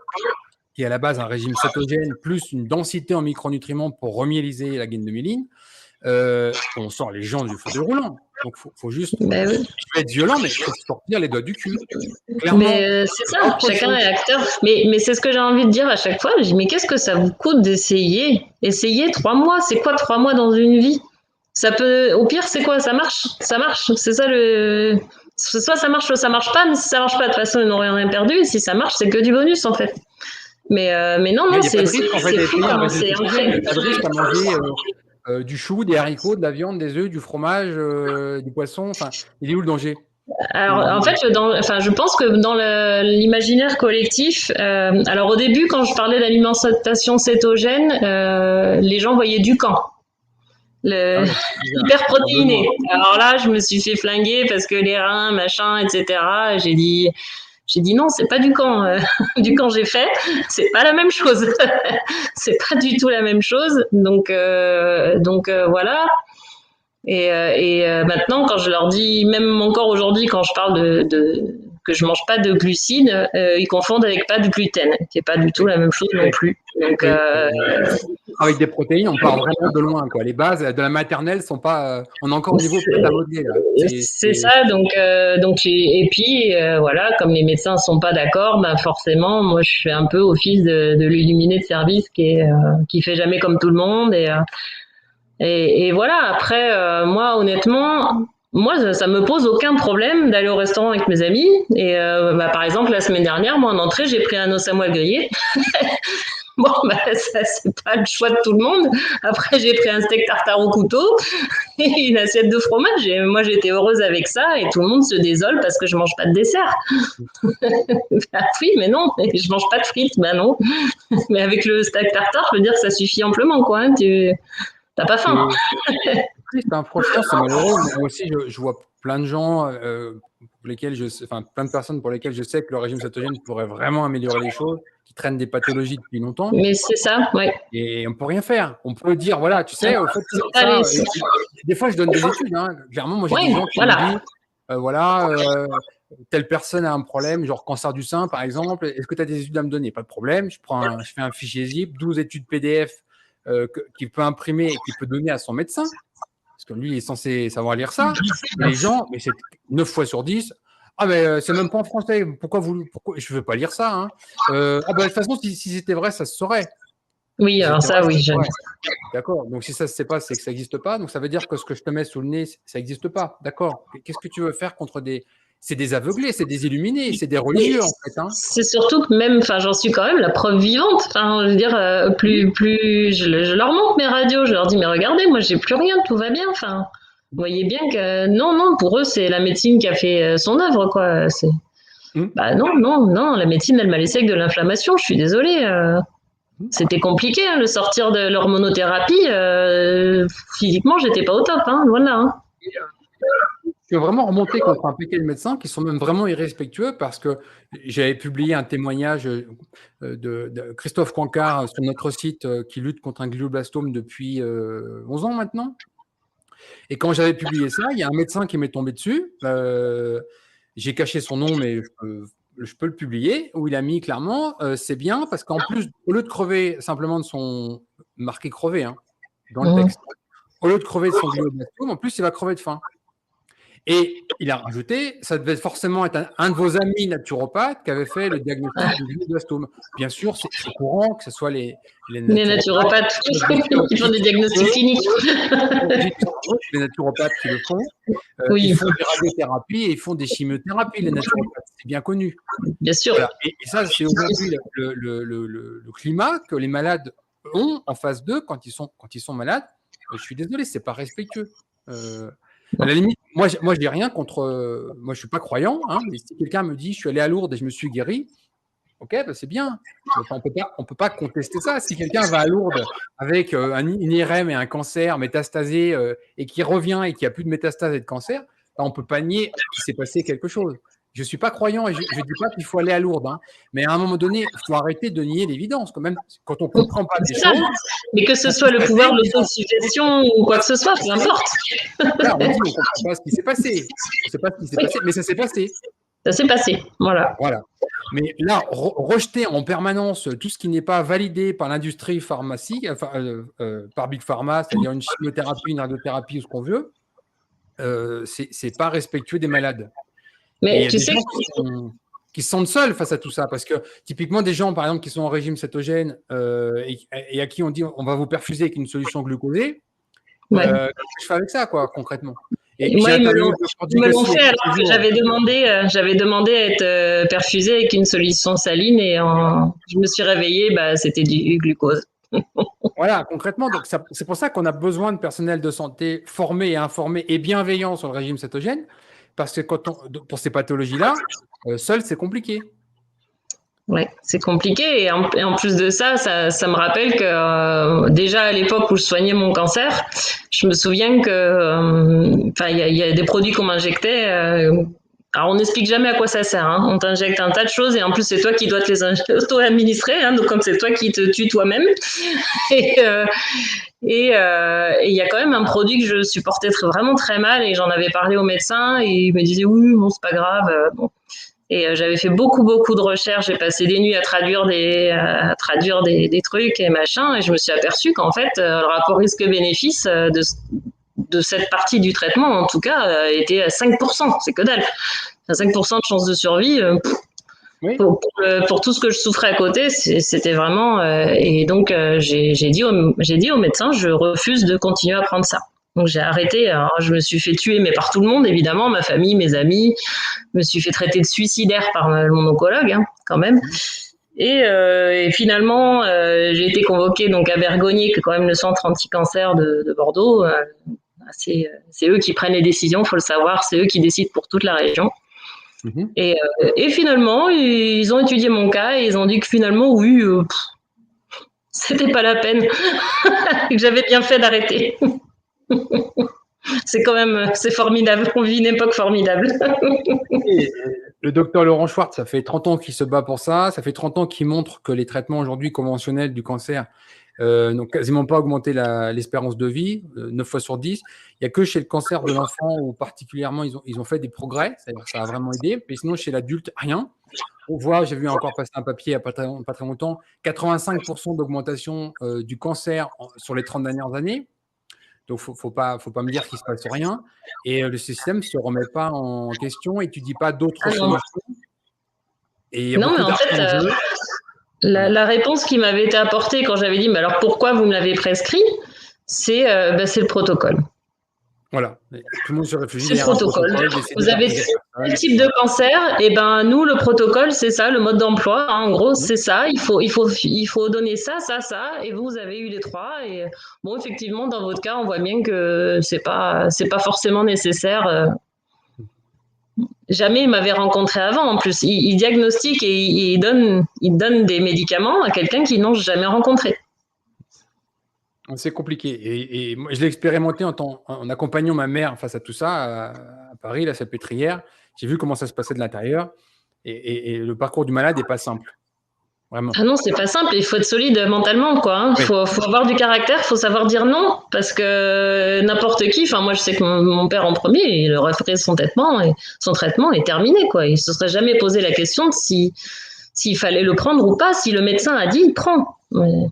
Speaker 1: qui est à la base un régime cétogène, plus une densité en micronutriments pour remyéliser la gaine de myéline. On sort les gens du fauteuil roulant. Donc, faut juste
Speaker 2: Ben oui.
Speaker 1: être violent, mais il faut sortir les doigts du cul. Clairement.
Speaker 2: Mais c'est ça, chacun est acteur. Mais c'est ce que j'ai envie de dire à chaque fois. Je dis, mais qu'est-ce que ça vous coûte d'essayer? Essayer 3 mois, c'est quoi 3 mois dans une vie? Ça peut, au pire, c'est quoi? Ça marche, ça marche. C'est ça le. Soit ça marche pas, mais si ça marche pas, de toute façon, ils n'ont rien perdu. Et si ça marche, c'est que du bonus, en fait. Mais non,
Speaker 1: Il
Speaker 2: non,
Speaker 1: n'y a pas
Speaker 2: c'est
Speaker 1: de risque, en fait,
Speaker 2: fou comment c'est
Speaker 1: il
Speaker 2: ancré.
Speaker 1: n'y a pas de risque à manger du chou, des haricots, de la viande, des œufs, du fromage, du poisson. Enfin, il est où le danger?
Speaker 2: Alors, en fait, je pense que dans l'imaginaire collectif, alors au début, quand je parlais d'alimentation cétogène, les gens voyaient du camp,
Speaker 1: Ah
Speaker 2: le
Speaker 1: ouais,
Speaker 2: hyper protéiné.
Speaker 1: probablement.
Speaker 2: Alors là, je me suis fait flinguer parce que les reins, machin, etc. J'ai dit non, c'est pas du camp. Du camp j'ai fait, c'est pas la même chose. C'est pas du tout la même chose. Donc voilà. Et maintenant, quand je leur dis, même encore aujourd'hui, quand je parle que je mange pas de glucides, ils confondent avec pas de gluten, qui est pas du tout
Speaker 1: Oui,
Speaker 2: la même chose non plus. Donc,
Speaker 1: oui. Avec des protéines, on part vraiment de loin, quoi. Les bases de la maternelle sont pas. On est encore au niveau prêt à modeler, là.
Speaker 2: c'est ça. Et puis voilà, comme les médecins sont pas d'accord, ben forcément, moi je fais un peu office de l'illuminé de service qui fait jamais comme tout le monde et voilà, après, moi, honnêtement, moi, ça me pose aucun problème d'aller au restaurant avec mes amis. Et par exemple, la semaine dernière, moi, en entrée, j'ai pris un os à moelle grillé. Bon, ça, c'est pas le choix de tout le monde. Après, j'ai pris un steak tartare au couteau et une assiette de fromage. Et moi, j'étais heureuse avec ça. Et tout le monde se désole parce que je mange pas de dessert. Bah oui, mais non, je mange pas de frites. Bah non. Mais avec le steak tartare, je veux dire que ça suffit amplement, quoi. Hein. T'as pas faim.
Speaker 1: C'est triste, hein. Franchement, c'est malheureux. Moi aussi, je vois plein de gens pour lesquels enfin, plein de personnes pour lesquelles je sais que le régime cétogène pourrait vraiment améliorer les choses, qui traînent des pathologies depuis longtemps.
Speaker 2: Mais c'est ça, ouais.
Speaker 1: Et on peut rien faire. On peut dire, voilà, tu sais, au fait,
Speaker 2: Allez,
Speaker 1: des fois, je donne des études, hein. Clairement, moi, j'ai des
Speaker 2: ouais,
Speaker 1: gens qui me
Speaker 2: voilà.
Speaker 1: disent, voilà, telle personne a un problème, genre cancer du sein, par exemple. Est-ce que tu as des études à me donner? Pas de problème. Je fais un fichier zip, 12 études PDF qu'il peut imprimer et qu'il peut donner à son médecin. Parce que lui, il est censé savoir lire ça. Et les gens, mais c'est 9 fois sur 10. Ah, mais c'est même pas en français. Pourquoi je veux pas lire ça, hein. Ah, bah, de toute façon, si c'était vrai, ça se saurait.
Speaker 2: Oui,
Speaker 1: Si
Speaker 2: alors
Speaker 1: c'était vrai,
Speaker 2: ça, oui.
Speaker 1: ça se saurait. D'accord. Donc, si ça ne se sait pas, c'est que ça n'existe pas. Donc, ça veut dire que ce que je te mets sous le nez, ça n'existe pas. D'accord. Qu'est-ce que tu veux faire contre des. C'est des aveuglés, c'est des illuminés, c'est des religieux, en fait. Hein.
Speaker 2: C'est surtout que même, enfin, j'en suis quand même la preuve vivante. Enfin, je veux dire, plus je leur montre mes radios, je leur dis, mais regardez, moi, j'ai plus rien, tout va bien. Enfin, vous voyez bien que non, non, pour eux, c'est la médecine qui a fait son œuvre, quoi. Bah non, non, non, la médecine, elle m'a laissé avec de l'inflammation. Je suis désolée. C'était compliqué, hein, le sortir de l'hormonothérapie. Physiquement, j'étais pas au top, hein, voilà. Hein.
Speaker 1: Je veux vraiment remonter contre un paquet de médecins qui sont même vraiment irrespectueux parce que j'avais publié un témoignage de Christophe Cancard sur notre site qui lutte contre un glioblastome depuis 11 ans maintenant. Et quand j'avais publié ça, il y a un médecin qui m'est tombé dessus. J'ai caché son nom, mais je peux le publier, où il a mis clairement, c'est bien parce qu'en plus, au lieu de crever simplement de son marqué crever hein, dans le texte, au lieu de crever de son glioblastome, en plus, il va crever de faim. Et il a rajouté, ça devait forcément être un de vos amis naturopathes qui avait fait le diagnostic du glioblastome. Bien sûr, c'est courant que ce soit les
Speaker 2: naturopathes qui font des diagnostics cliniques.
Speaker 1: Les naturopathes qui le font.
Speaker 2: Oui.
Speaker 1: Ils font des radiothérapies et ils font des chimiothérapies, les naturopathes. C'est bien connu.
Speaker 2: Bien sûr.
Speaker 1: Voilà. Et ça, c'est aujourd'hui le climat que les malades ont en face d'eux quand ils sont malades. Je suis désolé, c'est pas respectueux. À la limite, moi, je dis rien contre. Moi, je suis pas croyant, hein, mais si quelqu'un me dit, je suis allé à Lourdes et je me suis guéri, ok, bah c'est bien. Enfin, on peut pas contester ça. Si quelqu'un va à Lourdes avec une IRM et un cancer métastasé et qui revient et qu'il n'y a plus de métastase et de cancer, bah, on peut pas nier qu'il s'est passé quelque chose. Je suis pas croyant et je dis pas qu'il faut aller à Lourdes, hein, mais à un moment donné, il faut arrêter de nier l'évidence. Quand on comprend pas des choses.
Speaker 2: Mais que ce soit le pouvoir de l'autosuggestion ou quoi que ce soit, peu importe.
Speaker 1: Là, on dit on comprend pas ce qui s'est passé. On sait pas ce qui s'est passé, mais ça s'est passé.
Speaker 2: Ça s'est passé, voilà.
Speaker 1: Voilà. Mais là, rejeter en permanence tout ce qui n'est pas validé par l'industrie pharmaceutique, par Big Pharma, c'est-à-dire une chimiothérapie, une radiothérapie ou ce qu'on veut, c'est pas respectueux des malades. Et il
Speaker 2: Mais
Speaker 1: y a
Speaker 2: tu
Speaker 1: des
Speaker 2: sais,
Speaker 1: gens qui se sentent seuls face à tout ça, parce que typiquement des gens, par exemple, qui sont en régime cétogène et à qui on dit on va vous perfuser avec une solution glucosée,
Speaker 2: ouais.
Speaker 1: qu'est-ce que je fais avec ça, quoi, concrètement? Et
Speaker 2: Et
Speaker 1: j'ai
Speaker 2: moi,
Speaker 1: interviewé le docteur
Speaker 2: ils me l'ont
Speaker 1: Dugassi il y
Speaker 2: fait
Speaker 1: a
Speaker 2: alors
Speaker 1: quelques
Speaker 2: que
Speaker 1: jours.
Speaker 2: j'avais demandé à être perfusée avec une solution saline et je me suis réveillée, bah, c'était du glucose.
Speaker 1: Voilà, concrètement, donc c'est pour ça qu'on a besoin de personnel de santé formé et informé et bienveillant sur le régime cétogène, parce que pour ces pathologies-là, seul, c'est compliqué.
Speaker 2: Ouais, c'est compliqué et en plus de ça, ça me rappelle que déjà à l'époque où je soignais mon cancer, je me souviens que, enfin, il y a des produits qu'on m'injectait. Alors on n'explique jamais à quoi ça sert. Hein. On t'injecte un tas de choses et en plus c'est toi qui dois te les auto-administrer. Hein, donc comme c'est toi qui te tues toi-même. Et il y a quand même un produit que je supportais vraiment très mal et j'en avais parlé au médecin et il me disait oui bon c'est pas grave. Bon. Et j'avais fait beaucoup, beaucoup de recherches. J'ai passé des nuits à traduire des trucs et machin. Et je me suis aperçue qu'en fait, le rapport risque-bénéfice de cette partie du traitement, en tout cas, était à 5%. C'est que dalle. 5% de chance de survie.
Speaker 1: Oui.
Speaker 2: Pour tout ce que je souffrais à côté, c'était vraiment. Et donc, j'ai dit au médecin, je refuse de continuer à prendre ça. Donc, j'ai arrêté. Alors, je me suis fait tuer, mais par tout le monde, évidemment, ma famille, mes amis. Je me suis fait traiter de suicidaire par mon oncologue, hein, quand même. Et finalement, j'ai été convoquée donc à Bergonier, qui est quand même le centre anti-cancer de Bordeaux. C'est eux qui prennent les décisions, il faut le savoir. C'est eux qui décident pour toute la région.
Speaker 1: Mhm.
Speaker 2: Et finalement, ils ont étudié mon cas et ils ont dit que finalement, oui, c'était pas la peine, que j'avais bien fait d'arrêter. C'est quand même, c'est formidable. On vit une époque formidable.
Speaker 1: Et le docteur Laurent Schwartz, ça fait 30 ans qu'il se bat pour ça. Ça fait 30 ans qu'il montre que les traitements aujourd'hui conventionnels du cancer n'ont quasiment pas augmenté l'espérance de vie, 9 fois sur 10. Il n'y a que chez le cancer de l'enfant où particulièrement ils ont fait des progrès, c'est-à-dire que ça a vraiment aidé. Mais sinon, chez l'adulte, rien. On voit, j'ai vu encore passer un papier il n'y a pas très longtemps, 85% d'augmentation du cancer sur les 30 dernières années. Donc, faut pas me dire qu'il se passe rien. Et le système ne se remet pas en question, étudie pas d'autres
Speaker 2: Ah non.
Speaker 1: solutions. Et il y a
Speaker 2: Non, mais
Speaker 1: beaucoup
Speaker 2: en
Speaker 1: d'argent
Speaker 2: fait,
Speaker 1: en jeu. Voilà.
Speaker 2: la réponse qui m'avait été apportée quand j'avais dit, mais alors pourquoi vous me l'avez prescrit, c'est le protocole.
Speaker 1: Voilà. Tout le monde se réfugie
Speaker 2: C'est le
Speaker 1: derrière un
Speaker 2: protocole.
Speaker 1: protocole, d'essayer
Speaker 2: Vous avez
Speaker 1: d'éparpiller la
Speaker 2: tel
Speaker 1: personne.
Speaker 2: type de cancer, et ben nous le protocole c'est ça, le mode d'emploi. Hein, en gros
Speaker 1: Mhm.
Speaker 2: c'est ça. Il faut donner ça, ça, ça, et vous avez eu les trois. Et bon effectivement dans votre cas on voit bien que c'est pas forcément nécessaire. Jamais il m'avait rencontré avant. En plus il diagnostique et il donne des médicaments à quelqu'un qu'ils n'ont jamais rencontré.
Speaker 1: C'est compliqué. Et moi, je l'ai expérimenté en accompagnant ma mère face à tout ça à Paris, la Salpêtrière. J'ai vu comment ça se passait de l'intérieur. Et le parcours du malade n'est pas simple. Vraiment.
Speaker 2: Ah non, c'est pas simple, il faut être solide mentalement, quoi. Hein.
Speaker 1: Oui.
Speaker 2: Faut avoir du caractère, faut savoir dire non, parce que n'importe qui, enfin moi je sais que mon père en premier, il aurait fait son traitement est terminé, quoi. Il se serait jamais posé la question de s'il fallait le prendre ou pas, si le médecin a dit, il prend. Mais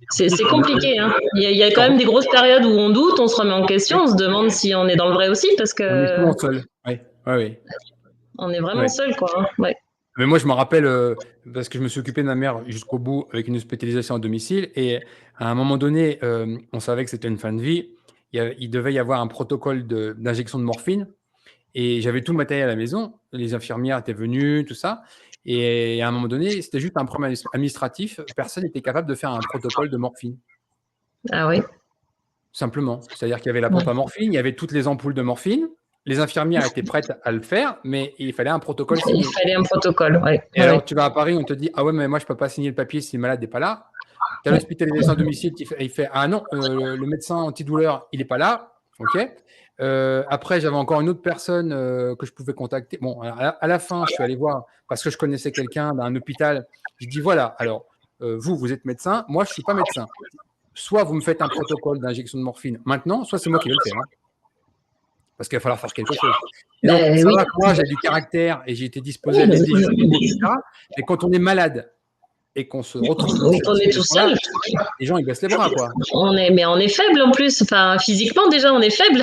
Speaker 2: c'est compliqué, hein. Il y a quand même des grosses périodes où on doute, on se remet en question,
Speaker 1: Oui.
Speaker 2: on se demande si on est dans le vrai aussi, parce
Speaker 1: On est
Speaker 2: que
Speaker 1: souvent seul. Oui. Oui, oui.
Speaker 2: on est vraiment
Speaker 1: Ouais.
Speaker 2: seul, quoi. Hein. Ouais.
Speaker 1: Mais moi, je me rappelle, parce que je me suis occupé de ma mère jusqu'au bout avec une hospitalisation à domicile. Et à un moment donné, on savait que c'était une fin de vie. Il devait y avoir un protocole d'injection de morphine. Et j'avais tout le matériel à la maison. Les infirmières étaient venues, tout ça. Et à un moment donné, c'était juste un problème administratif. Personne n'était capable de faire un protocole de morphine.
Speaker 2: Ah oui.
Speaker 1: Simplement. C'est-à-dire qu'il y avait la
Speaker 2: Ouais.
Speaker 1: pompe à morphine, il y avait toutes les ampoules de morphine. Les infirmières étaient prêtes à le faire, mais il fallait un protocole
Speaker 2: Il
Speaker 1: signé.
Speaker 2: fallait un protocole, ouais.
Speaker 1: Et
Speaker 2: Ouais.
Speaker 1: alors, tu vas à Paris, on te dit: ah ouais, mais moi, je ne peux pas signer le papier si le malade n'est pas là. Tu as l'hospitalisation à domicile, il fait: ah non, le médecin antidouleur, il n'est pas là. OK. Après, j'avais encore une autre personne que je pouvais contacter. Bon, à la fin, je suis allé voir parce que je connaissais quelqu'un d'un hôpital. Je dis: voilà, alors, vous êtes médecin, moi, je ne suis pas médecin. Soit vous me faites un protocole d'injection de morphine maintenant, soit c'est moi qui vais le faire. Hein, parce qu'il va falloir faire quelque chose. Et donc,
Speaker 2: Ben
Speaker 1: ça
Speaker 2: oui.
Speaker 1: va que moi, j'ai du caractère et j'ai été disposé à
Speaker 2: Oui,
Speaker 1: l'aider jusqu'au bout, etc. Mais quand on est malade et qu'on se retrouve dans
Speaker 2: Oui,
Speaker 1: cette
Speaker 2: on est tout
Speaker 1: situation-là,
Speaker 2: seul.
Speaker 1: les gens, ils baissent les bras, quoi.
Speaker 2: Mais on est faible en plus. Enfin, physiquement déjà, on est faible.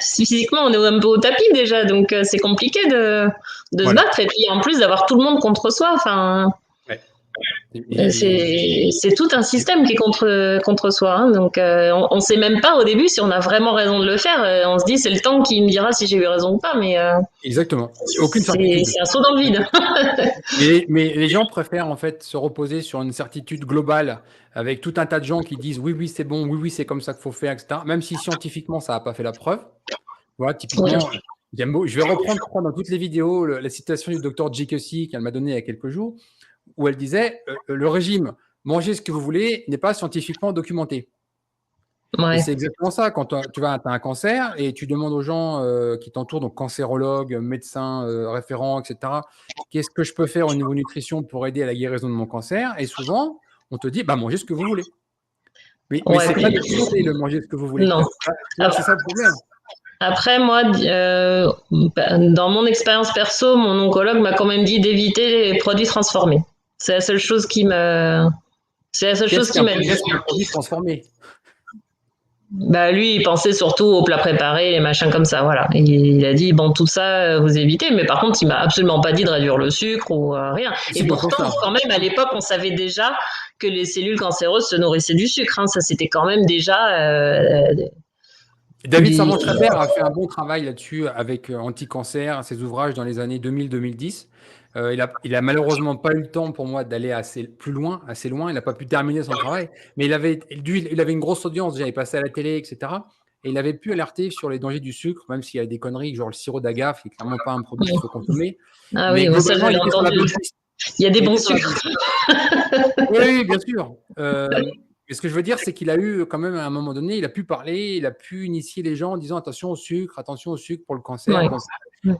Speaker 2: Physiquement, on est un peu au tapis déjà, donc c'est compliqué de se
Speaker 1: Voilà.
Speaker 2: battre. Et puis en plus d'avoir tout le monde contre soi. Enfin,
Speaker 1: Ouais. Et
Speaker 2: c'est tout un système qui est contre soi. Hein. Donc on ne sait même pas au début si on a vraiment raison de le faire. On se dit c'est le temps qui me dira si j'ai eu raison ou pas. Mais
Speaker 1: exactement. Aucune certitude.
Speaker 2: c'est un saut dans le vide.
Speaker 1: Mais les gens préfèrent en fait se reposer sur une certitude globale avec tout un tas de gens qui disent oui, oui, c'est bon, oui, oui, c'est comme ça qu'il faut faire, etc. Même si scientifiquement, ça n'a pas fait la preuve. Voilà,
Speaker 2: Oui.
Speaker 1: typiquement, je vais reprendre, je crois, dans toutes les vidéos, la citation du docteur J. Kessie qu'elle m'a donnée il y a quelques jours, où elle disait le régime, mangez ce que vous voulez, n'est pas scientifiquement documenté. Et
Speaker 2: Ouais.
Speaker 1: c'est exactement ça. Quand tu as un cancer et tu demandes aux gens qui t'entourent, donc cancérologues, médecins référents, etc., qu'est-ce que je peux faire au niveau nutrition pour aider à la guérison de mon cancer? Et souvent, on te dit, bah, mangez ce que vous voulez. Mais
Speaker 2: Ouais.
Speaker 1: c'est pas documenté, le manger ce que vous voulez.
Speaker 2: Non.
Speaker 1: Ah, c'est ça le problème.
Speaker 2: Après, moi, dans mon expérience perso, mon oncologue m'a quand même dit d'éviter les produits transformés. C'est la seule chose qui me, c'est la seule chose qui m'a dit.
Speaker 1: Qu'est-ce qu'un produit transformé?
Speaker 2: Bah, lui, il pensait surtout aux plats préparés, les machins comme ça, voilà. Il a dit, bon, tout ça, vous évitez, mais par contre, il m'a absolument pas dit de réduire le sucre ou rien. Et
Speaker 1: C'est pas pour
Speaker 2: pourtant,
Speaker 1: ça.
Speaker 2: quand même, à l'époque, on savait déjà que les cellules cancéreuses se nourrissaient du sucre. Hein. Ça, c'était quand même déjà
Speaker 1: David
Speaker 2: du.
Speaker 1: Servan-Schreiber a fait un bon travail là-dessus avec Anti-Cancer, ses ouvrages dans les années 2000-2010. Il a malheureusement pas eu le temps pour moi d'aller plus loin, assez loin. Il n'a pas pu terminer son travail, mais il avait une grosse audience. Déjà, il passait à la télé, etc. Et il avait pu alerter sur les dangers du sucre, même s'il y a des conneries, genre le sirop d'agave, qui est clairement pas un produit qu'il faut consommer.
Speaker 2: Ah
Speaker 1: Mais
Speaker 2: oui, ça,
Speaker 1: globalement, il
Speaker 2: j'avais
Speaker 1: était sur la
Speaker 2: entendu.
Speaker 1: bonne piste.
Speaker 2: Il y a des
Speaker 1: Il
Speaker 2: bons
Speaker 1: était sur la
Speaker 2: sucres.
Speaker 1: bonne piste. Oui, oui, bien sûr. Mais ce que je veux dire, c'est qu'il a eu quand même, à un moment donné, il a pu parler, il a pu initier les gens en disant attention au sucre pour le cancer.
Speaker 2: Ouais.
Speaker 1: Bon,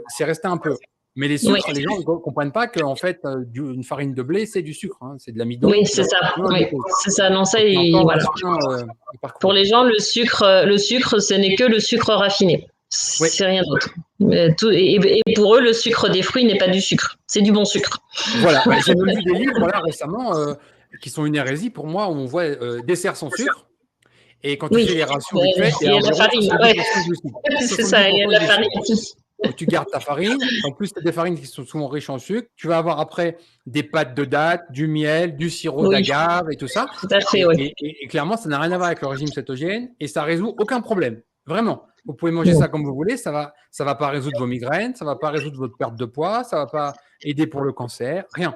Speaker 1: c'est resté un peu. Mais les
Speaker 2: Oui,
Speaker 1: sucres, les gens ne comprennent pas qu'en fait, une farine de blé, c'est du sucre. Hein. C'est de l'amidon
Speaker 2: oui,
Speaker 1: qui va
Speaker 2: c'est ça.
Speaker 1: proportionnellement à
Speaker 2: Oui,
Speaker 1: du glucose.
Speaker 2: c'est ça. Non, ça,
Speaker 1: Et c'est encore
Speaker 2: voilà.
Speaker 1: vachement le
Speaker 2: Pour
Speaker 1: parcours.
Speaker 2: les gens, le sucre, ce n'est que le sucre raffiné.
Speaker 1: Oui,
Speaker 2: C'est rien d'autre. Et pour eux, le sucre des fruits n'est pas du sucre. C'est du bon sucre.
Speaker 1: voilà. Bah, j'ai même lu des livres là, récemment qui sont une hérésie pour moi, où on voit dessert sans sucre. Et quand tu
Speaker 2: Oui.
Speaker 1: fais les rations vite fait, il y
Speaker 2: Il
Speaker 1: a
Speaker 2: y a la
Speaker 1: environ
Speaker 2: farine. Ouais.
Speaker 1: 70% de glucides.
Speaker 2: C'est ça. Il y a
Speaker 1: 70%
Speaker 2: de
Speaker 1: de
Speaker 2: la farine.
Speaker 1: glucides. Donc, tu gardes ta farine. En plus, tu as des farines qui sont souvent riches en sucre. Tu vas avoir après des pâtes de dattes, du miel, du sirop
Speaker 2: Oui,
Speaker 1: d'agave et tout ça.
Speaker 2: tout à fait.
Speaker 1: Et,
Speaker 2: Oui.
Speaker 1: et- et clairement, ça n'a rien à voir avec le régime cétogène et ça résout aucun problème. Vraiment. Vous pouvez manger
Speaker 2: Bon.
Speaker 1: ça comme vous voulez. Ça va pas résoudre vos migraines. Ça va pas résoudre votre perte de poids. Ça va pas aider pour le cancer. Rien.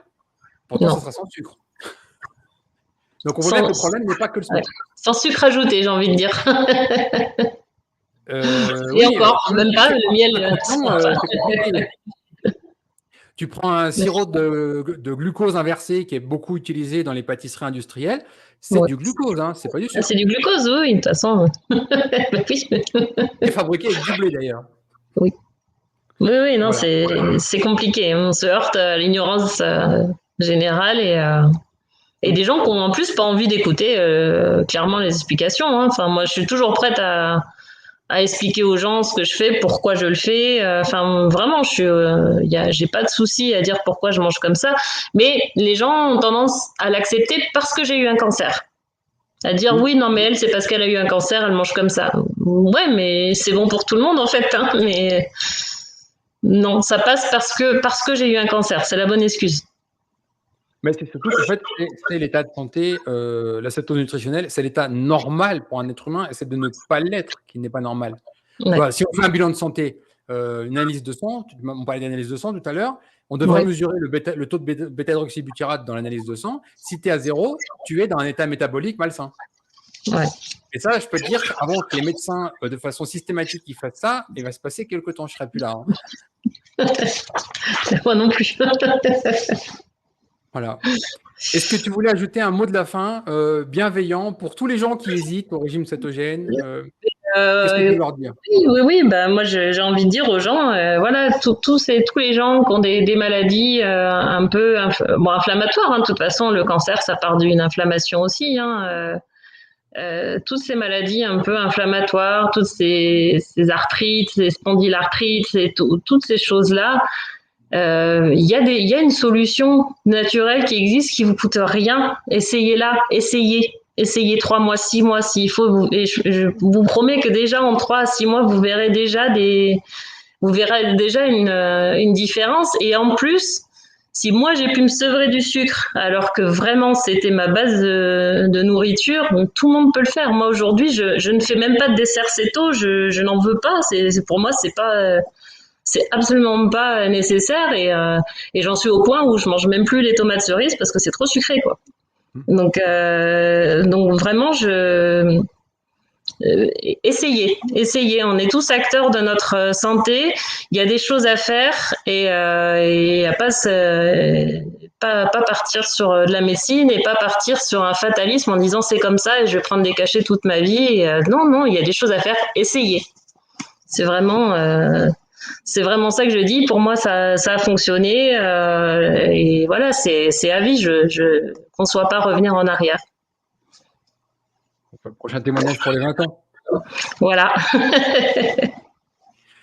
Speaker 1: Pourtant, ça
Speaker 2: Non.
Speaker 1: sera sans sucre. Donc, on voit bien que
Speaker 2: Sans,
Speaker 1: le problème n'est pas que le
Speaker 2: ouais.
Speaker 1: sucre.
Speaker 2: Sans sucre ajouté, j'ai envie de dire. Et
Speaker 1: Oui,
Speaker 2: encore,
Speaker 1: quand même,
Speaker 2: même
Speaker 1: si
Speaker 2: pas
Speaker 1: c'est
Speaker 2: le
Speaker 1: par
Speaker 2: miel.
Speaker 1: intention, c'est compliqué. Tu prends un sirop de glucose inversé qui est beaucoup utilisé dans les pâtisseries industrielles, c'est
Speaker 2: Ouais.
Speaker 1: du glucose, hein, c'est pas du
Speaker 2: C'est
Speaker 1: sucre.
Speaker 2: du glucose, oui, de toute façon. Oui.
Speaker 1: C'est fabriqué avec du blé d'ailleurs.
Speaker 2: Oui. Oui, oui, non,
Speaker 1: Voilà.
Speaker 2: c'est compliqué. On se heurte à l'ignorance générale et
Speaker 1: Mm.
Speaker 2: des gens qui ont en plus pas envie d'écouter clairement les explications. Hein. Enfin, moi, je suis toujours prête à expliquer aux gens ce que je fais, pourquoi je le fais. Enfin, vraiment, j'ai pas de souci à dire pourquoi je mange comme ça. Mais les gens ont tendance à l'accepter parce que j'ai eu un cancer. À dire
Speaker 1: Mm.
Speaker 2: oui, non, mais elle, c'est parce qu'elle a eu un cancer, elle mange comme ça. Ouais, mais c'est bon pour tout le monde en fait. Hein, mais non, ça passe parce que j'ai eu un cancer. C'est la bonne excuse.
Speaker 1: Mais c'est surtout qu'en fait, c'est l'état de santé, la nutritionnelle, c'est l'état normal pour un être humain et c'est de ne pas l'être qui n'est pas normal. Tu
Speaker 2: Ouais.
Speaker 1: vois, si on fait un bilan de santé, une analyse de sang, on parlait d'analyse de sang tout à l'heure, on devrait
Speaker 2: Ouais.
Speaker 1: mesurer le taux de bêta-hydroxybutyrate dans l'analyse de sang. Si tu es à 0, tu es dans un état métabolique malsain.
Speaker 2: Ouais.
Speaker 1: Et ça, je peux te dire qu'avant que les médecins, de façon systématique, ils fassent ça, il va se passer quelques temps, je ne serai plus là. Hein.
Speaker 2: Moi non plus.
Speaker 1: Voilà. Est-ce que tu voulais ajouter un mot de la fin bienveillant pour tous les gens qui hésitent au régime cétogène qu'est-ce que tu veux leur dire?
Speaker 2: Oui, oui, oui. Bah, moi, j'ai envie de dire aux gens, voilà, tous les gens qui ont des maladies un peu bon, inflammatoires. Hein, de toute façon, le cancer, ça part d'une inflammation aussi. Hein, toutes ces maladies un peu inflammatoires, toutes ces arthrites, ces spondylarthrites, toutes ces choses-là, il y a une solution naturelle qui existe qui vous coûte rien. Essayez-la, essayez 3 mois, 6 mois s'il faut. Et je vous promets que déjà en 3 à 6 mois, vous verrez déjà une différence. Et en plus, si moi j'ai pu me sevrer du sucre alors que vraiment c'était ma base de nourriture, bon, tout le monde peut le faire. Moi aujourd'hui, je ne fais même pas de dessert céto, je n'en veux pas. Pour moi, c'est absolument pas nécessaire et j'en suis au point où je mange même plus les tomates cerises parce que c'est trop sucré, quoi. Donc vraiment, essayez. On est tous acteurs de notre santé. Il y a des choses à faire et à pas partir sur de la médecine et pas partir sur un fatalisme en disant c'est comme ça et je vais prendre des cachets toute ma vie. Non, il y a des choses à faire. Essayez. C'est vraiment ça que je dis. Pour moi, ça a fonctionné et voilà, c'est à vie. Je conçois pas revenir en arrière.
Speaker 1: Prochain témoignage pour les 20 ans.
Speaker 2: Voilà.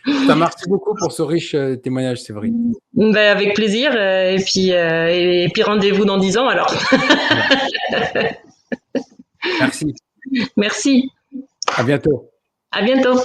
Speaker 1: Merci beaucoup pour ce riche témoignage, Séverine.
Speaker 2: Ben, avec plaisir. Et puis rendez-vous dans 10 ans alors.
Speaker 1: Merci.
Speaker 2: Merci.
Speaker 1: À bientôt.
Speaker 2: À bientôt.